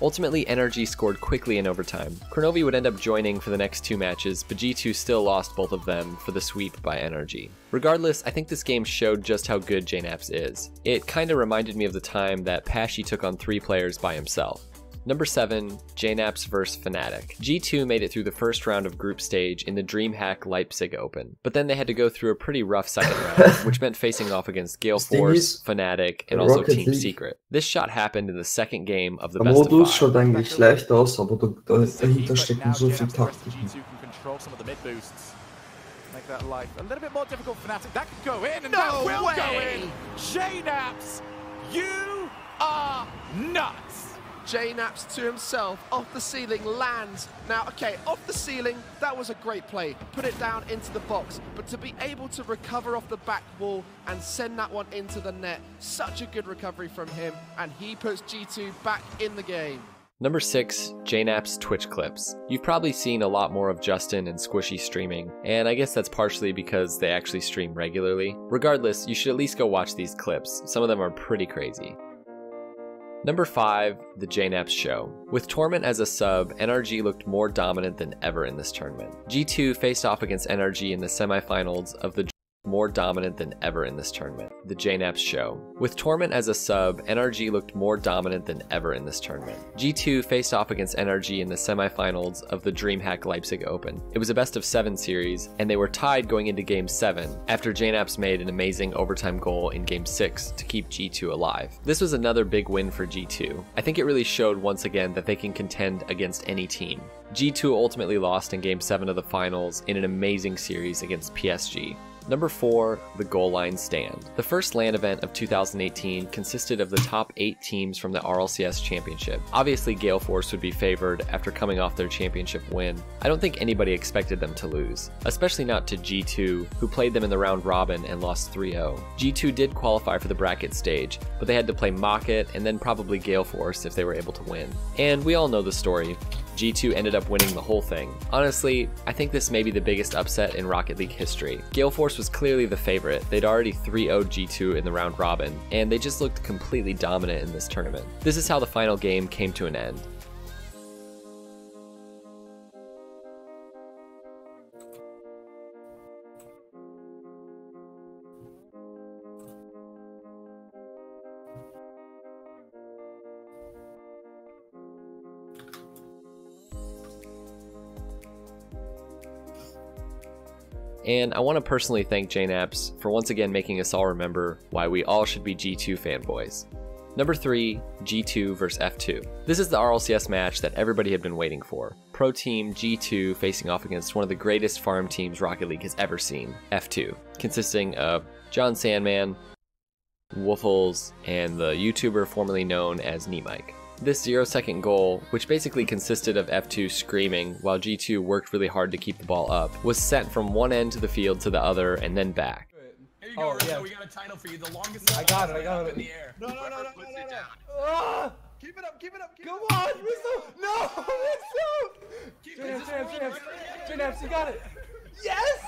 [SPEAKER 6] Ultimately, NRG scored quickly in overtime. Kronovi would end up joining for the next 2 matches, but G2 still lost both of them for the sweep by NRG. Regardless, I think this game showed just how good JNAPS is. It kinda reminded me of the time that Pashy took on 3 players by himself. Number 7, JNAPS vs Fnatic. G2 made it through the first round of group stage in the DreamHack Leipzig Open, but then they had to go through a pretty rough second round, which meant facing off against Gale Force, Fnatic, and also Team Secret. This shot happened in the second game of the best of 5.
[SPEAKER 9] Der Modus schaut eigentlich leicht aus, aber dahinter stecken so viel Taktiken.
[SPEAKER 1] Make that life a little bit more difficult for Fnatic. That could go in, and that will go in. JNAPS, you are nuts. JNAPS to himself, off the ceiling, lands. Now, okay, off the ceiling, that was a great play. Put it down into the box. But to be able to recover off the back wall and send that one into the net, such a good recovery from him, and he puts G2 back in the game.
[SPEAKER 6] Number 6, JNAPS Twitch clips. You've probably seen a lot more of Justin and Squishy streaming, and I guess that's partially because they actually stream regularly. Regardless, you should at least go watch these clips. Some of them are pretty crazy. Number 5, the JNAPS Show. With Torment as a sub, NRG looked more dominant than ever in this tournament. G2 faced off against NRG in the semifinals of the more dominant than ever in this tournament, the JNAPS Show. With Torment as a sub, NRG looked more dominant than ever in this tournament. G2 faced off against NRG in the semifinals of the DreamHack Leipzig Open. It was a best of 7 series, and they were tied going into Game 7 after JNAPS made an amazing overtime goal in Game 6 to keep G2 alive. This was another big win for G2. I think it really showed once again that they can contend against any team. G2 ultimately lost in Game 7 of the finals in an amazing series against PSG. Number 4, the Goal Line Stand. The first LAN event of 2018 consisted of the top 8 teams from the RLCS Championship. Obviously, Gale Force would be favored after coming off their championship win. I don't think anybody expected them to lose, especially not to G2, who played them in the round robin and lost 3-0. G2 did qualify for the bracket stage, but they had to play Mocket and then probably Gale Force if they were able to win. And we all know the story. G2 ended up winning the whole thing. Honestly, I think this may be the biggest upset in Rocket League history. Gale Force was clearly the favorite. They'd already 3-0'd G2 in the round robin, and they just looked completely dominant in this tournament. This is how the final game came to an end. And I want to personally thank JNAPS for once again making us all remember why we all should be G2 fanboys. Number 3, G2 vs F2. This is the RLCS match that everybody had been waiting for. Pro Team G2 facing off against one of the greatest farm teams Rocket League has ever seen, F2, consisting of John Sandman, Woofles, and the YouTuber formerly known as Nemike. This 0-second goal, which basically consisted of F2 screaming while G2 worked really hard to keep the ball up, was sent from one end to the field to the other and then back.
[SPEAKER 1] Here you go, Rizzo, we got a title for you. The longest
[SPEAKER 2] I got it
[SPEAKER 1] in the air.
[SPEAKER 10] No.
[SPEAKER 1] Keep it up.
[SPEAKER 10] Come on, Rizzo. No, Rizzo.
[SPEAKER 2] JNAPS, you got it.
[SPEAKER 10] Yes.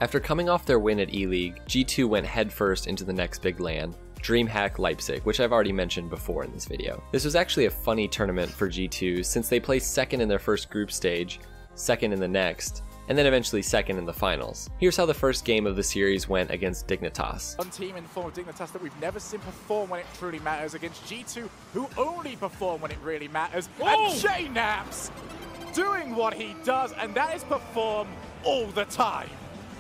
[SPEAKER 6] After coming off their win at E-League, G2 went headfirst into the next big LAN, DreamHack Leipzig, which I've already mentioned before in this video. This was actually a funny tournament for G2 since they placed second in their first group stage, second in the next, and then eventually second in the finals. Here's how the first game of the series went against Dignitas.
[SPEAKER 1] One team in the form of Dignitas that we've never seen perform when it truly matters against G2, who only perform when it really matters. Oh! And JNAPS doing what he does, and that is perform all the time.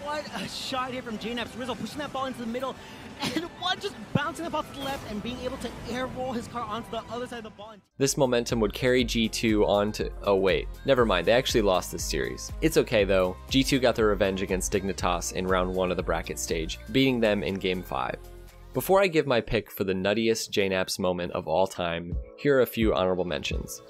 [SPEAKER 16] What a shot here from JNAPS. Rizzo pushing that ball into the middle, and what, just bouncing up off the left and being able to air roll his car onto the other side of the ball.
[SPEAKER 6] This momentum would carry G2 on to... oh wait, never mind, they actually lost this series. It's okay though, G2 got their revenge against Dignitas in round 1 of the bracket stage, beating them in Game 5. Before I give my pick for the nuttiest JNAPS moment of all time, here are a few honorable mentions.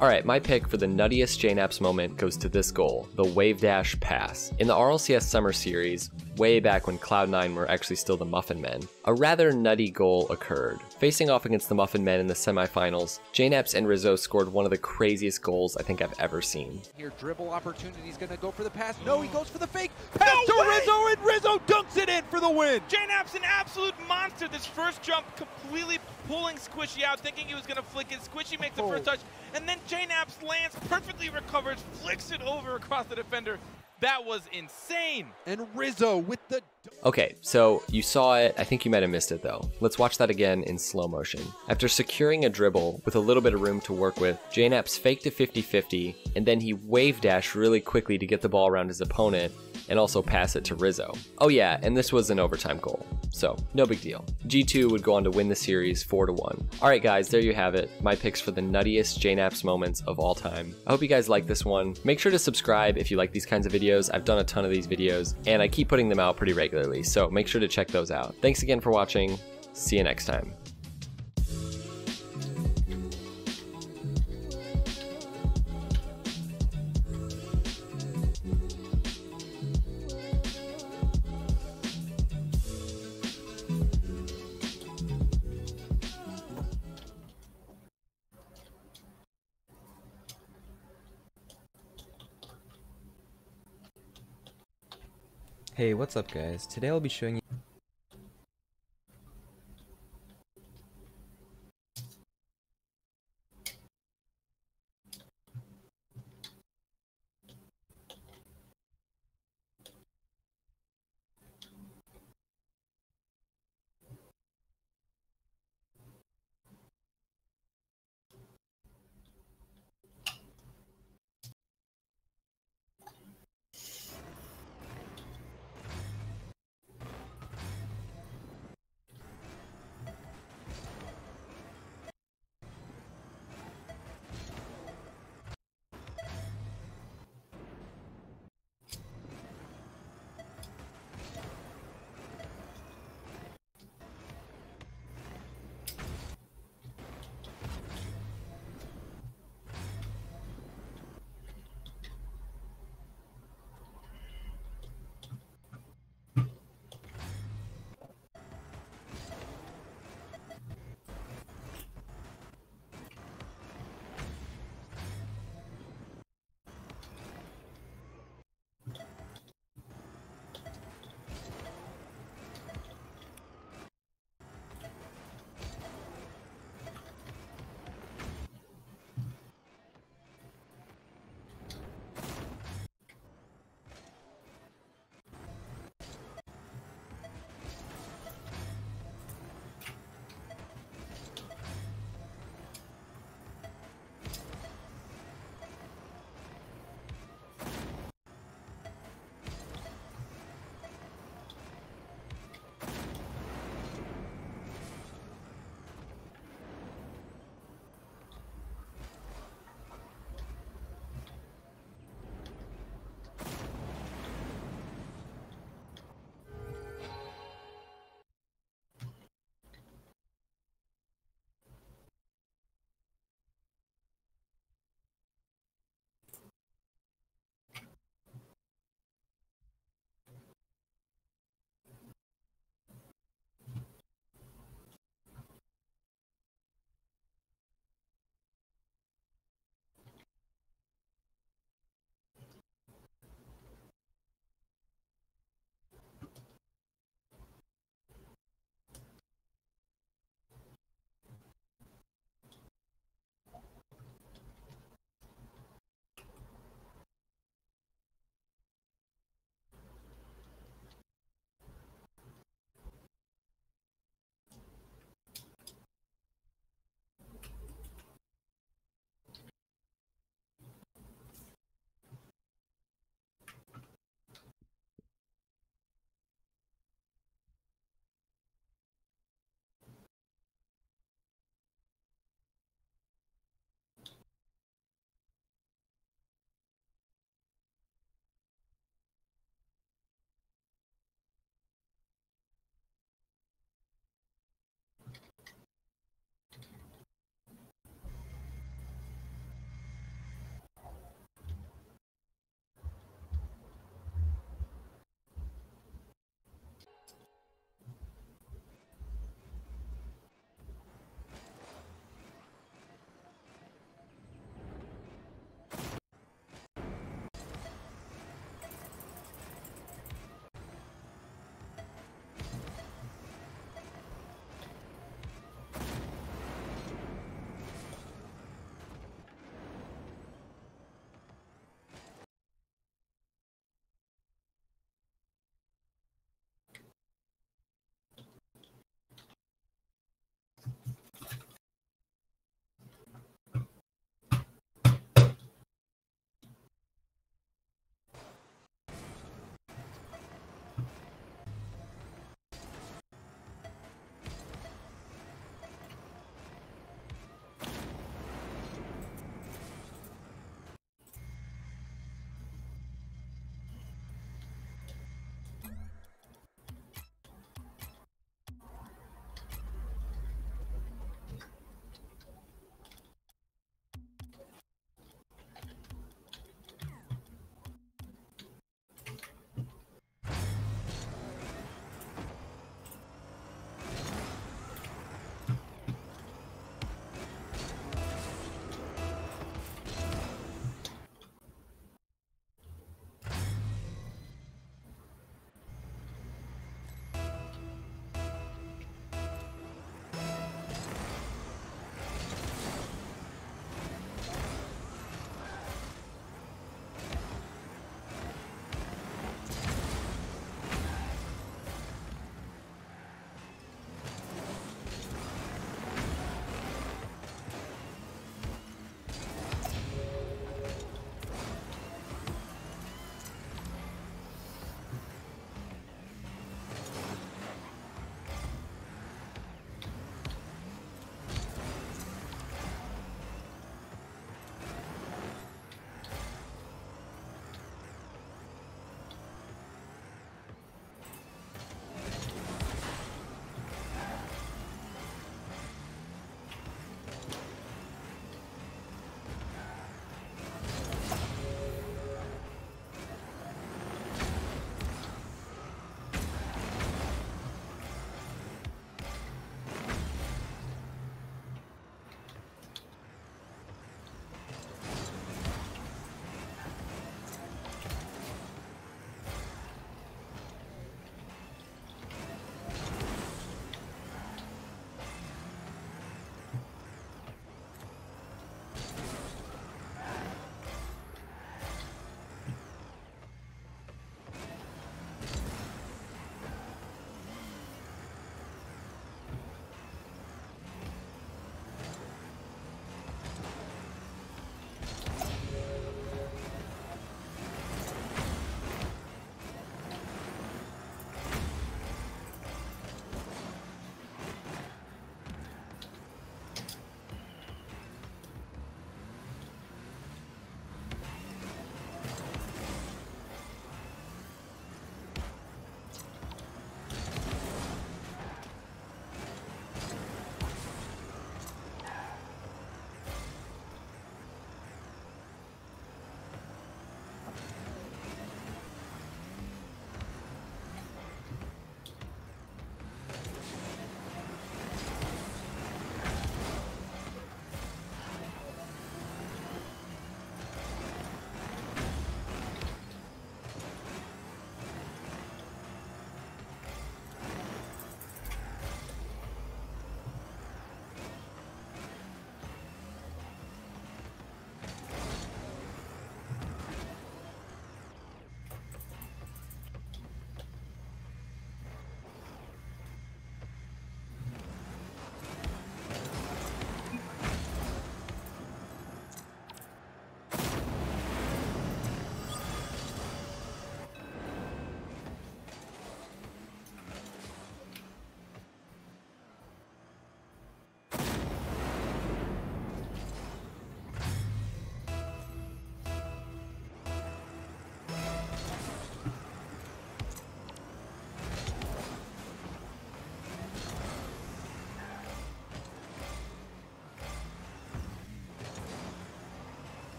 [SPEAKER 6] Alright, my pick for the nuttiest JNAPS moment goes to this goal, the Wave Dash pass. In the RLCS Summer Series, way back when Cloud9 were actually still the Muffin Men, a rather nutty goal occurred. Facing off against the Muffin Men in the semifinals, JNAPS and Rizzo scored one of the craziest goals I think I've ever seen.
[SPEAKER 17] Here, dribble opportunity, he's gonna go for the pass. No, he goes for the fake. Pass to Rizzo, and Rizzo dunks it in for the win.
[SPEAKER 18] JNAPS an absolute monster. This first jump completely pulling Squishy out, thinking he was gonna flick it. Squishy makes the first touch, and then JNAPS lands, perfectly recovers, flicks it over across the defender. That was insane.
[SPEAKER 17] And Rizzo with the...
[SPEAKER 6] Okay, so you saw it, I think you might have missed it though. Let's watch that again in slow motion. After securing a dribble with a little bit of room to work with, JNAPS faked a 50-50, and then he wave dashed really quickly to get the ball around his opponent, and also pass it to Rizzo. Oh yeah, and this was an overtime goal, so no big deal. G2 would go on to win the series 4-1. Alright guys, there you have it, my picks for the nuttiest JNAPS moments of all time. I hope you guys like this one. Make sure to subscribe if you like these kinds of videos. I've done a ton of these videos, and I keep putting them out pretty regularly, so make sure to check those out. Thanks again for watching, see you next time.
[SPEAKER 19] Hey, what's up guys? Today I'll be showing you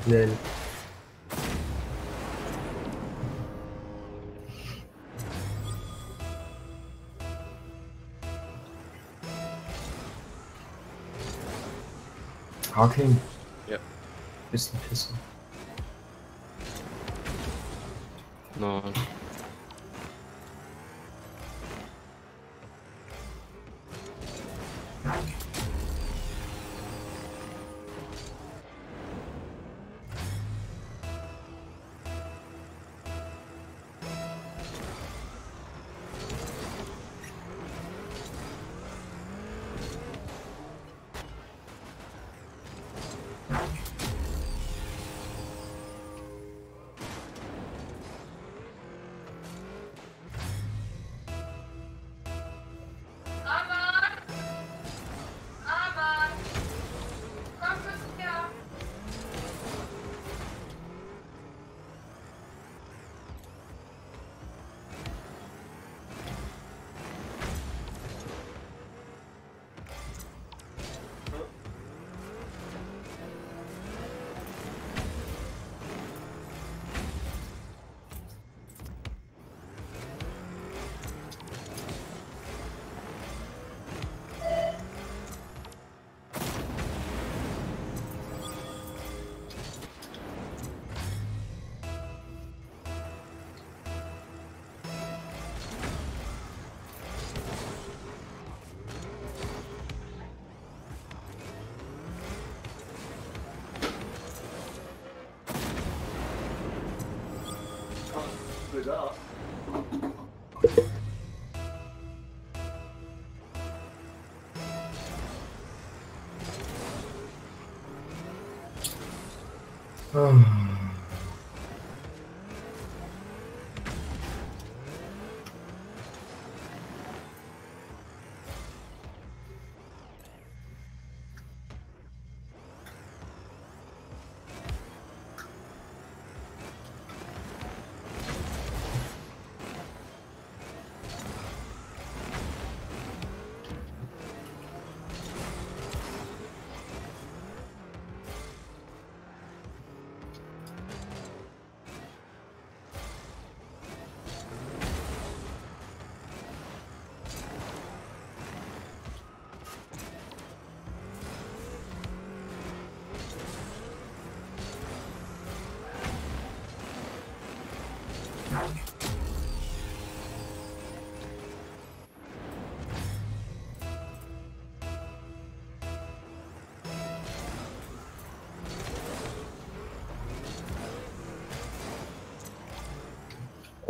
[SPEAKER 9] Then Hawking.
[SPEAKER 7] Yep.
[SPEAKER 9] Pistol.
[SPEAKER 20] No.
[SPEAKER 9] da.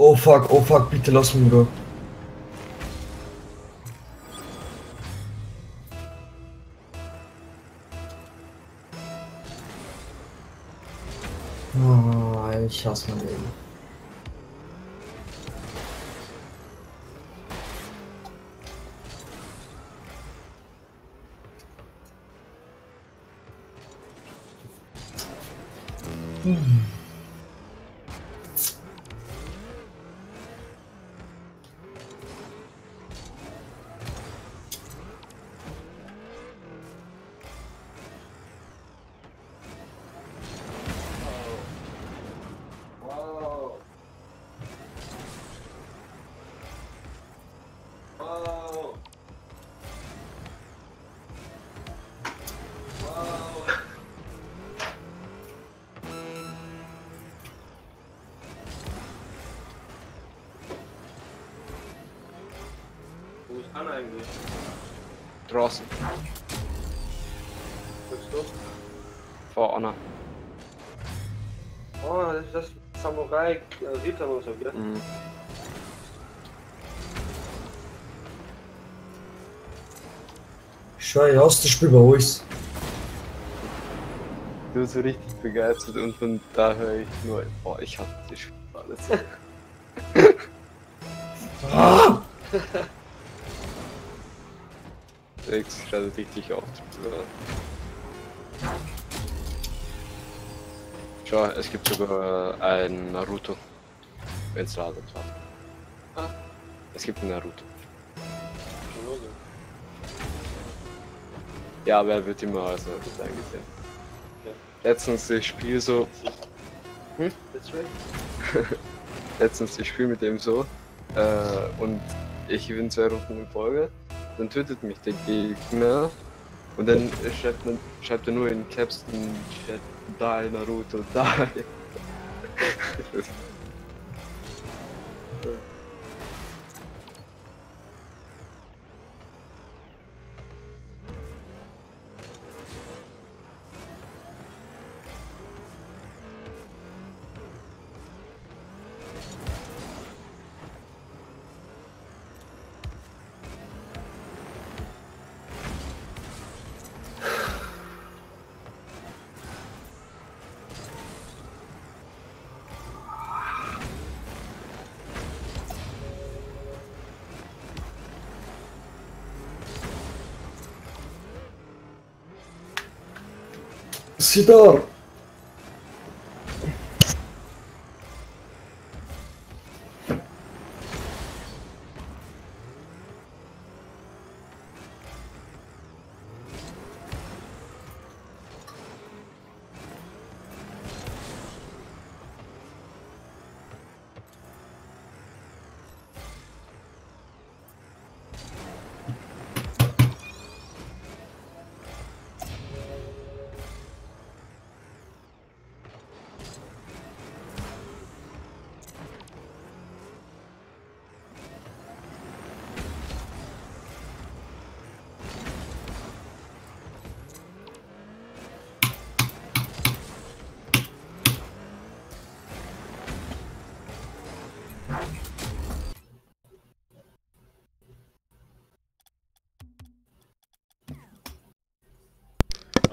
[SPEAKER 9] Oh fuck, bitte lass mich da. Oh, ich hasse mein Leben.
[SPEAKER 20] Wo ist Anna eigentlich?
[SPEAKER 8] Draußen.
[SPEAKER 20] Bist du?
[SPEAKER 8] Vor Anna.
[SPEAKER 20] Oh, das ist das Samurai Ritter oder so, gell?
[SPEAKER 8] Mhm.
[SPEAKER 9] Schau, hast das Spiel bei uns.
[SPEAKER 8] Du bist so richtig begeistert und von da höre ich nur, boah, ich hab das Spiel alles.
[SPEAKER 9] Ah!
[SPEAKER 8] Du regst dich gerade richtig auf. Schau, es gibt sogar ein Naruto. Wenn's ladet.
[SPEAKER 20] Ah.
[SPEAKER 8] Es gibt ein Naruto. Ja, aber er wird immer als Naruto eingesehen.
[SPEAKER 20] Ja.
[SPEAKER 8] Letztens ich spiele so.
[SPEAKER 20] That's right.
[SPEAKER 8] Letztens ich spiele mit dem so. Und ich gewinne 2 Runden in Folge. Dann tötet mich der Gegner. Und dann schreibt er nur in Caps in Chat, die Naruto, die.
[SPEAKER 9] Sidor!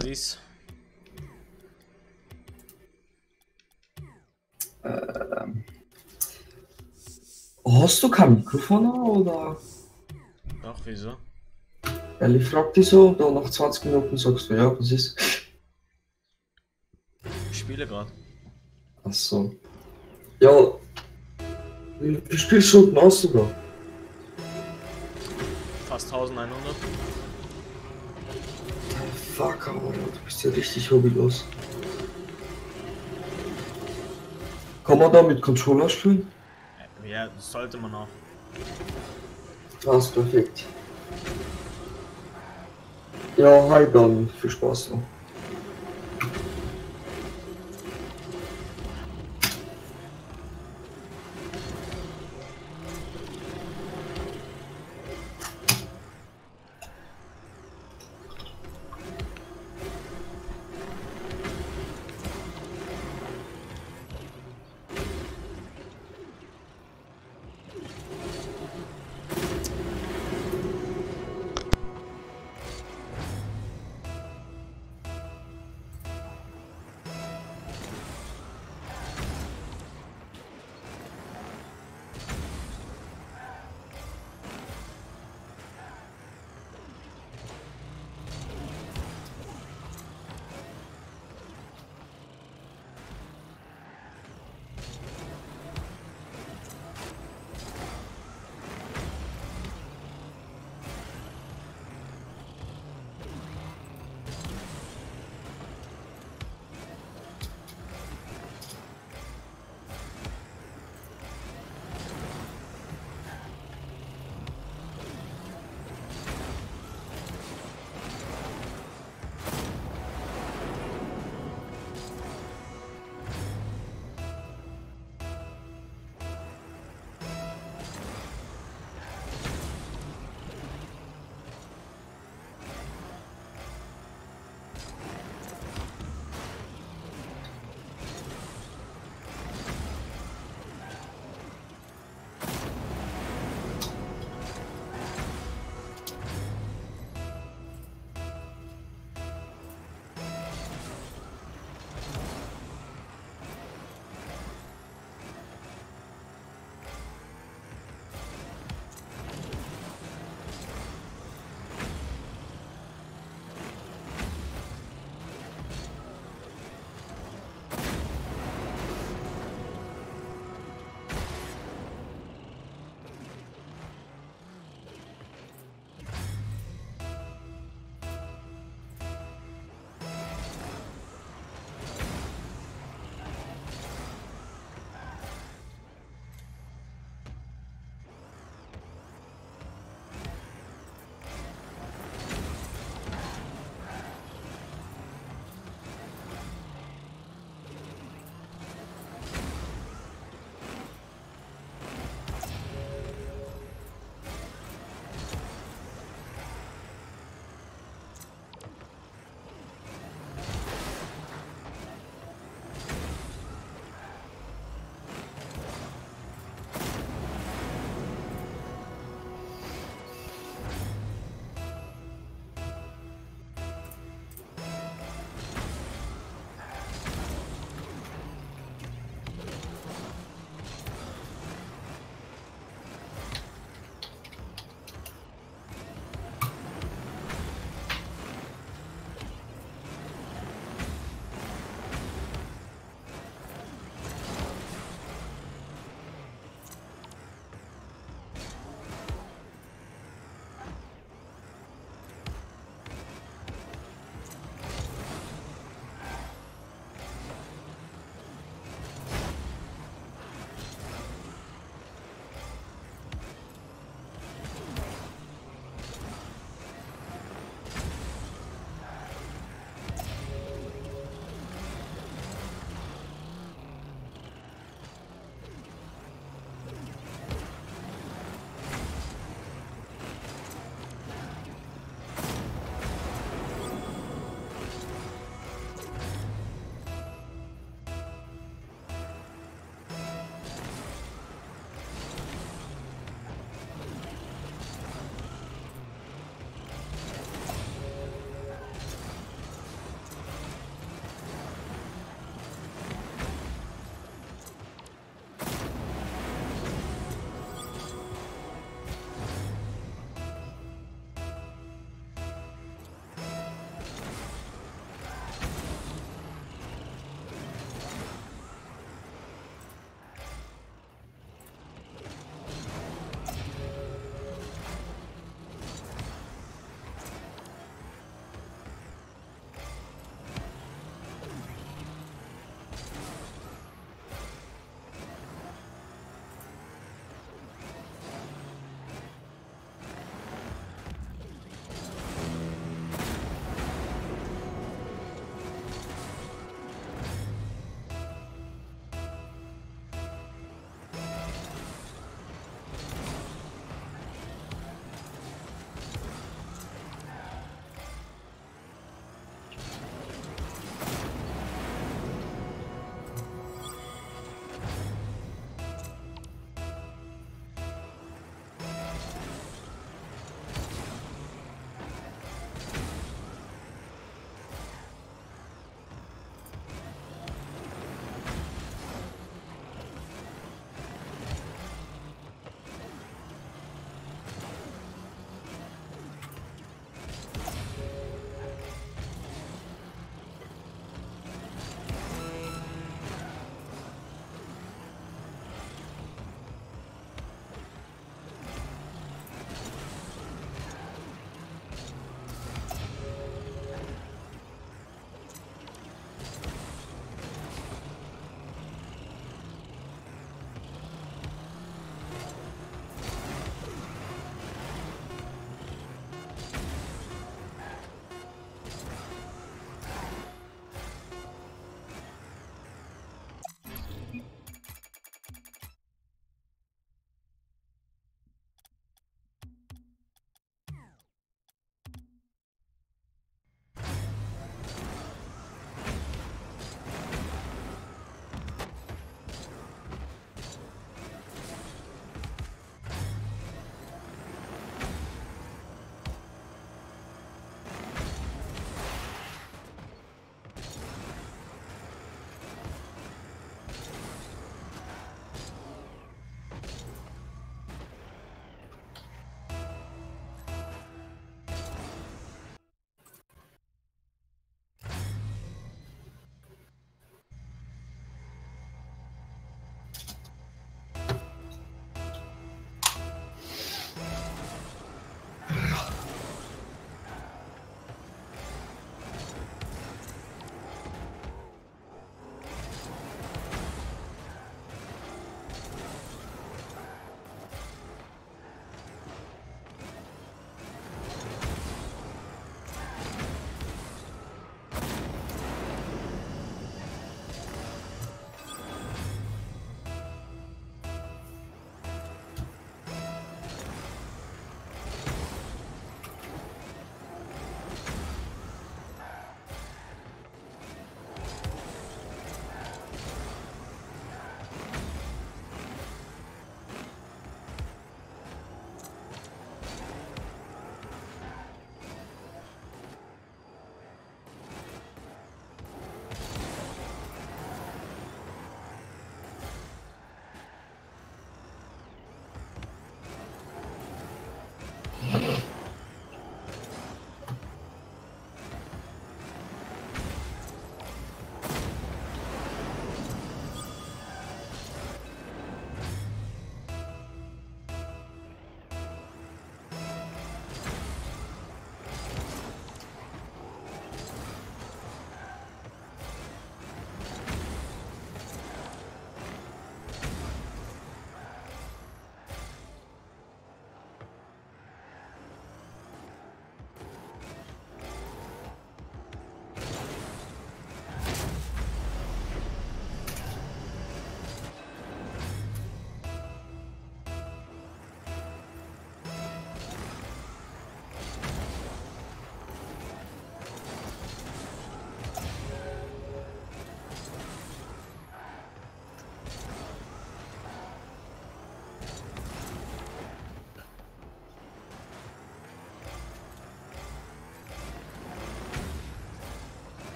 [SPEAKER 21] Basis.
[SPEAKER 9] Hast du kein Mikrofon oder?
[SPEAKER 21] Ach, wieso?
[SPEAKER 9] Weil ich frag dich so, da nach 20 Minuten sagst du, ja, was ist?
[SPEAKER 21] Ich spiele gerade.
[SPEAKER 9] Ach so. Ja, wie viel Stunden hast du da?
[SPEAKER 21] Fast 1100.
[SPEAKER 9] Fuck, Alter, du bist ja richtig hobbylos. Kann man da mit Controller spielen?
[SPEAKER 21] Ja, das sollte man auch.
[SPEAKER 9] Das ist perfekt. Ja, hi dann, viel Spaß noch.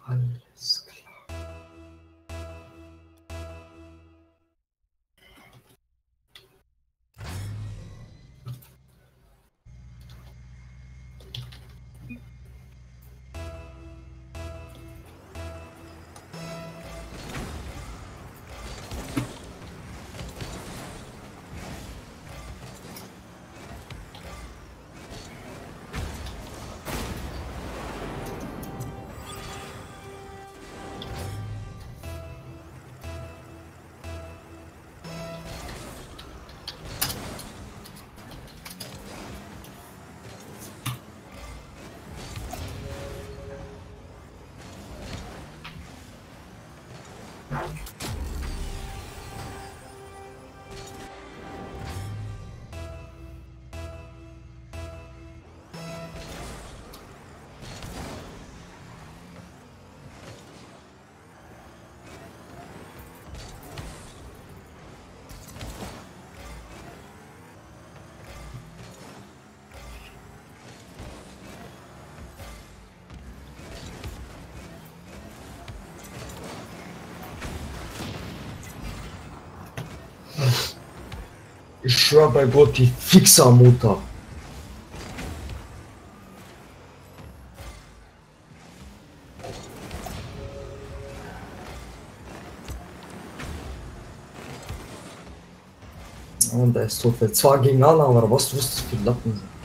[SPEAKER 9] Alles klar. Ich schwör bei Gott, die Fixer-Mutter. Und der ist tot. Zwar gegen alle, aber was tust du für Lappen sind?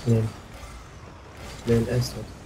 [SPEAKER 20] Nein. WLS hat.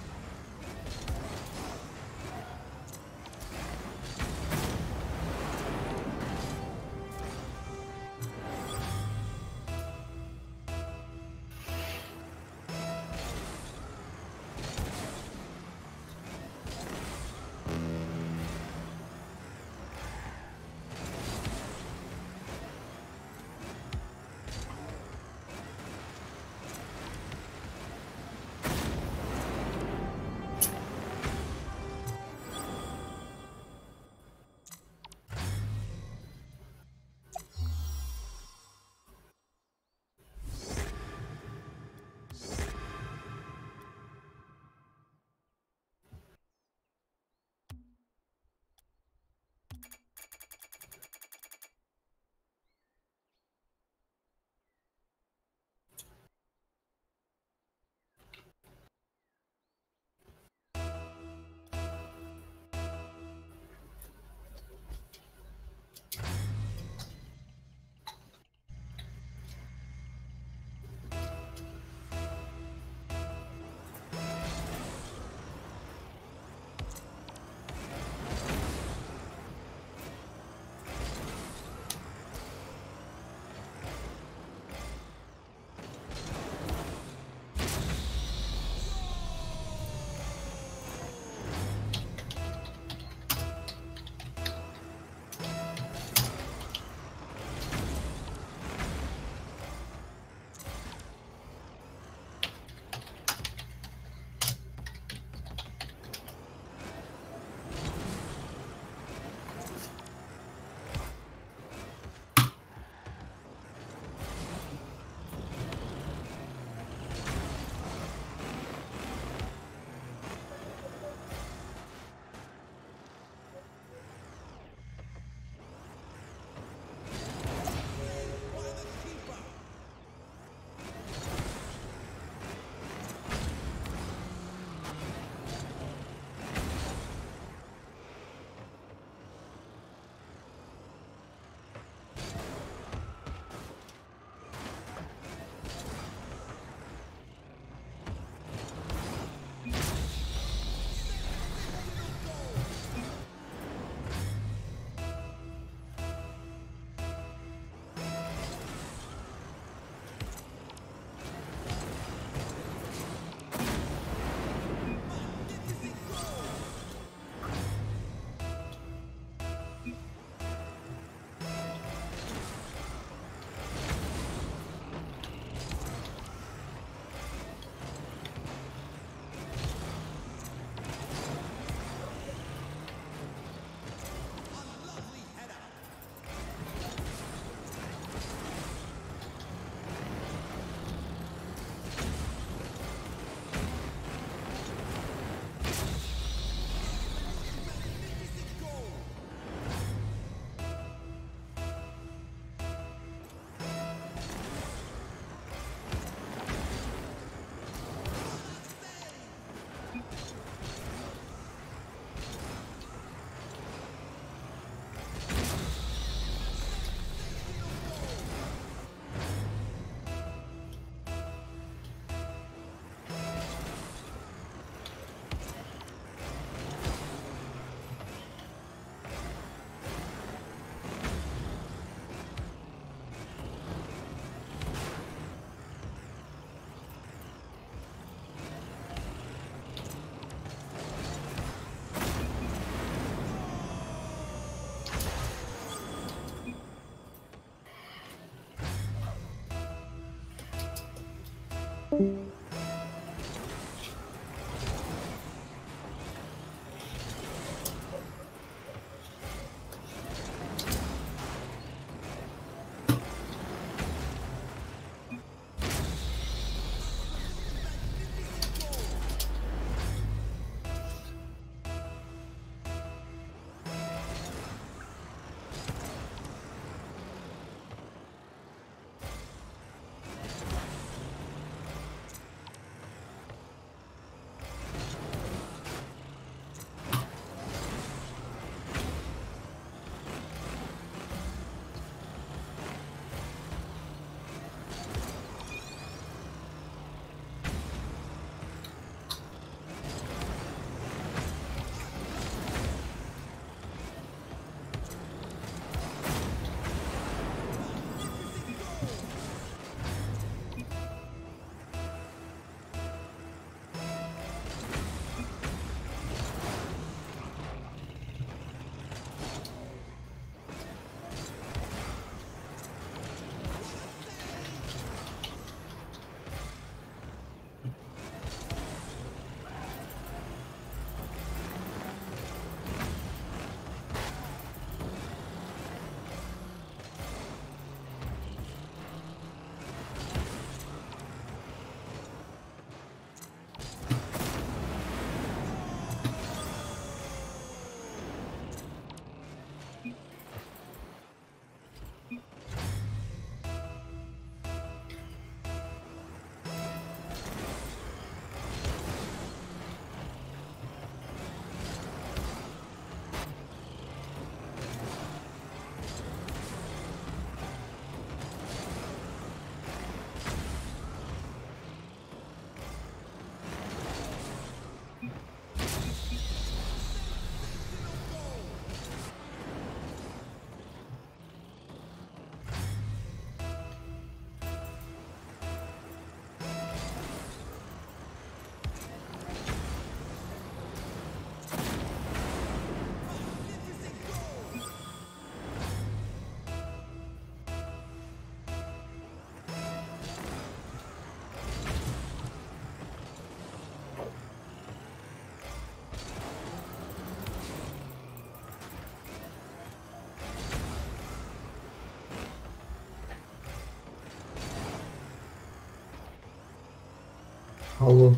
[SPEAKER 20] Halo.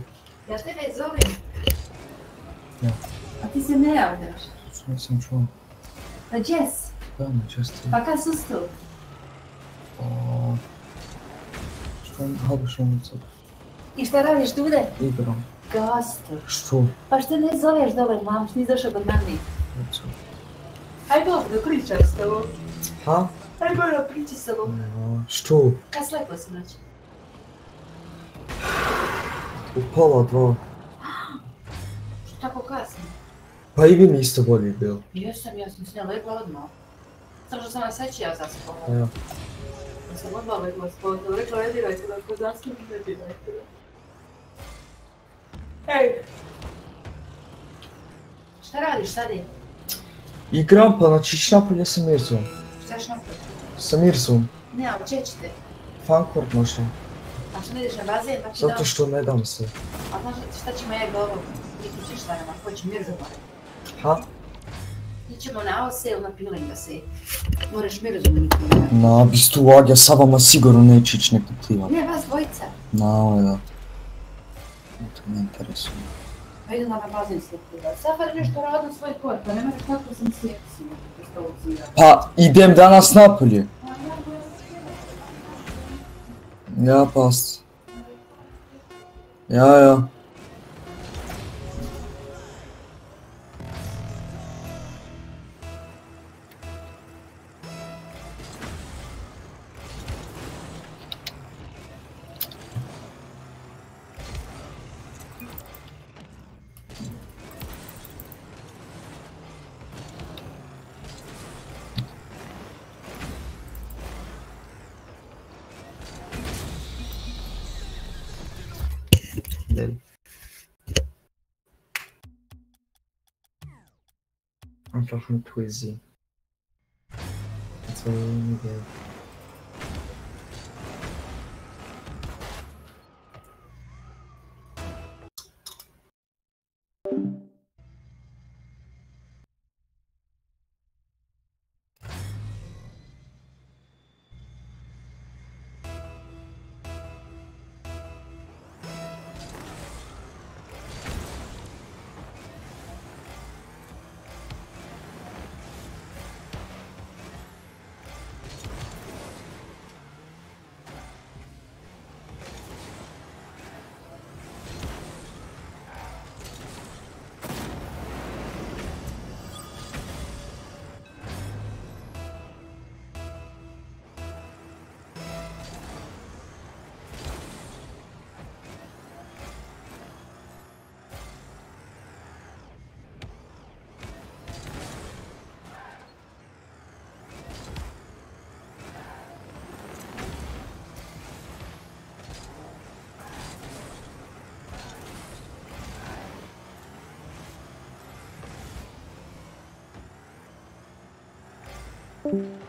[SPEAKER 3] Ja tebe zovem.
[SPEAKER 20] Ja.
[SPEAKER 3] A ti se ne javljaš.
[SPEAKER 20] Što nisam čuo?
[SPEAKER 3] Na Jess.
[SPEAKER 20] Da, na Jess.
[SPEAKER 3] Pa kad sustav?
[SPEAKER 20] Što radiš ulicu?
[SPEAKER 3] I šta radiš tude?
[SPEAKER 20] Igram.
[SPEAKER 3] Gasto.
[SPEAKER 20] Što?
[SPEAKER 3] Pa što ne zoveš dole, mam, što nisi došao kod mami?
[SPEAKER 20] Ulicu.
[SPEAKER 3] Aj dobro, da pričaj s tobom.
[SPEAKER 20] Ha?
[SPEAKER 3] Aj dobro, pričaj s tobom.
[SPEAKER 20] Što?
[SPEAKER 3] Kad slepo si noć?
[SPEAKER 20] U pola 2.
[SPEAKER 3] Što tako kasno?
[SPEAKER 20] Pa i vi mi isto bolji bil.
[SPEAKER 3] Ja sam se legla odmah. Samo što sam vas sveći ja zaspala.
[SPEAKER 20] Ja.
[SPEAKER 3] Ja sam odmah legla spavati, rekla ne dirajte da ako zaspim, ne dirajte da. Ej! Šta radiš sad je?
[SPEAKER 20] Igram pa znači ići napolje sa Mirzom.
[SPEAKER 3] Šta ćeš napraviti?
[SPEAKER 20] Sa Mirzom.
[SPEAKER 3] Ne, ali čećete.
[SPEAKER 20] Fankort našao.
[SPEAKER 3] A što ne ideš na bazen pa ti dam?
[SPEAKER 20] Zato što ne dam se.
[SPEAKER 3] A znaš šta ćemo ja govorim? Ti ćeš šta nema, ko će Mirza morat.
[SPEAKER 20] Ha?
[SPEAKER 3] Ićemo na AOC ili na peelinga se. Moraš Mirzu niti.
[SPEAKER 20] Na bistu agja sa vama sigurno neće ići neko plivat.
[SPEAKER 3] Ne, vas dvojica.
[SPEAKER 20] Na, ovo je da. To ne interesuje.
[SPEAKER 3] Pa idu na bazen se plivat. Safar nešto radim svoj kort, pa ne moraš tako sam seksi.
[SPEAKER 20] Pa idem danas napolje. Ja, pas. Ja. Einfach ein Poesie. Also, ja.
[SPEAKER 22] Thank you.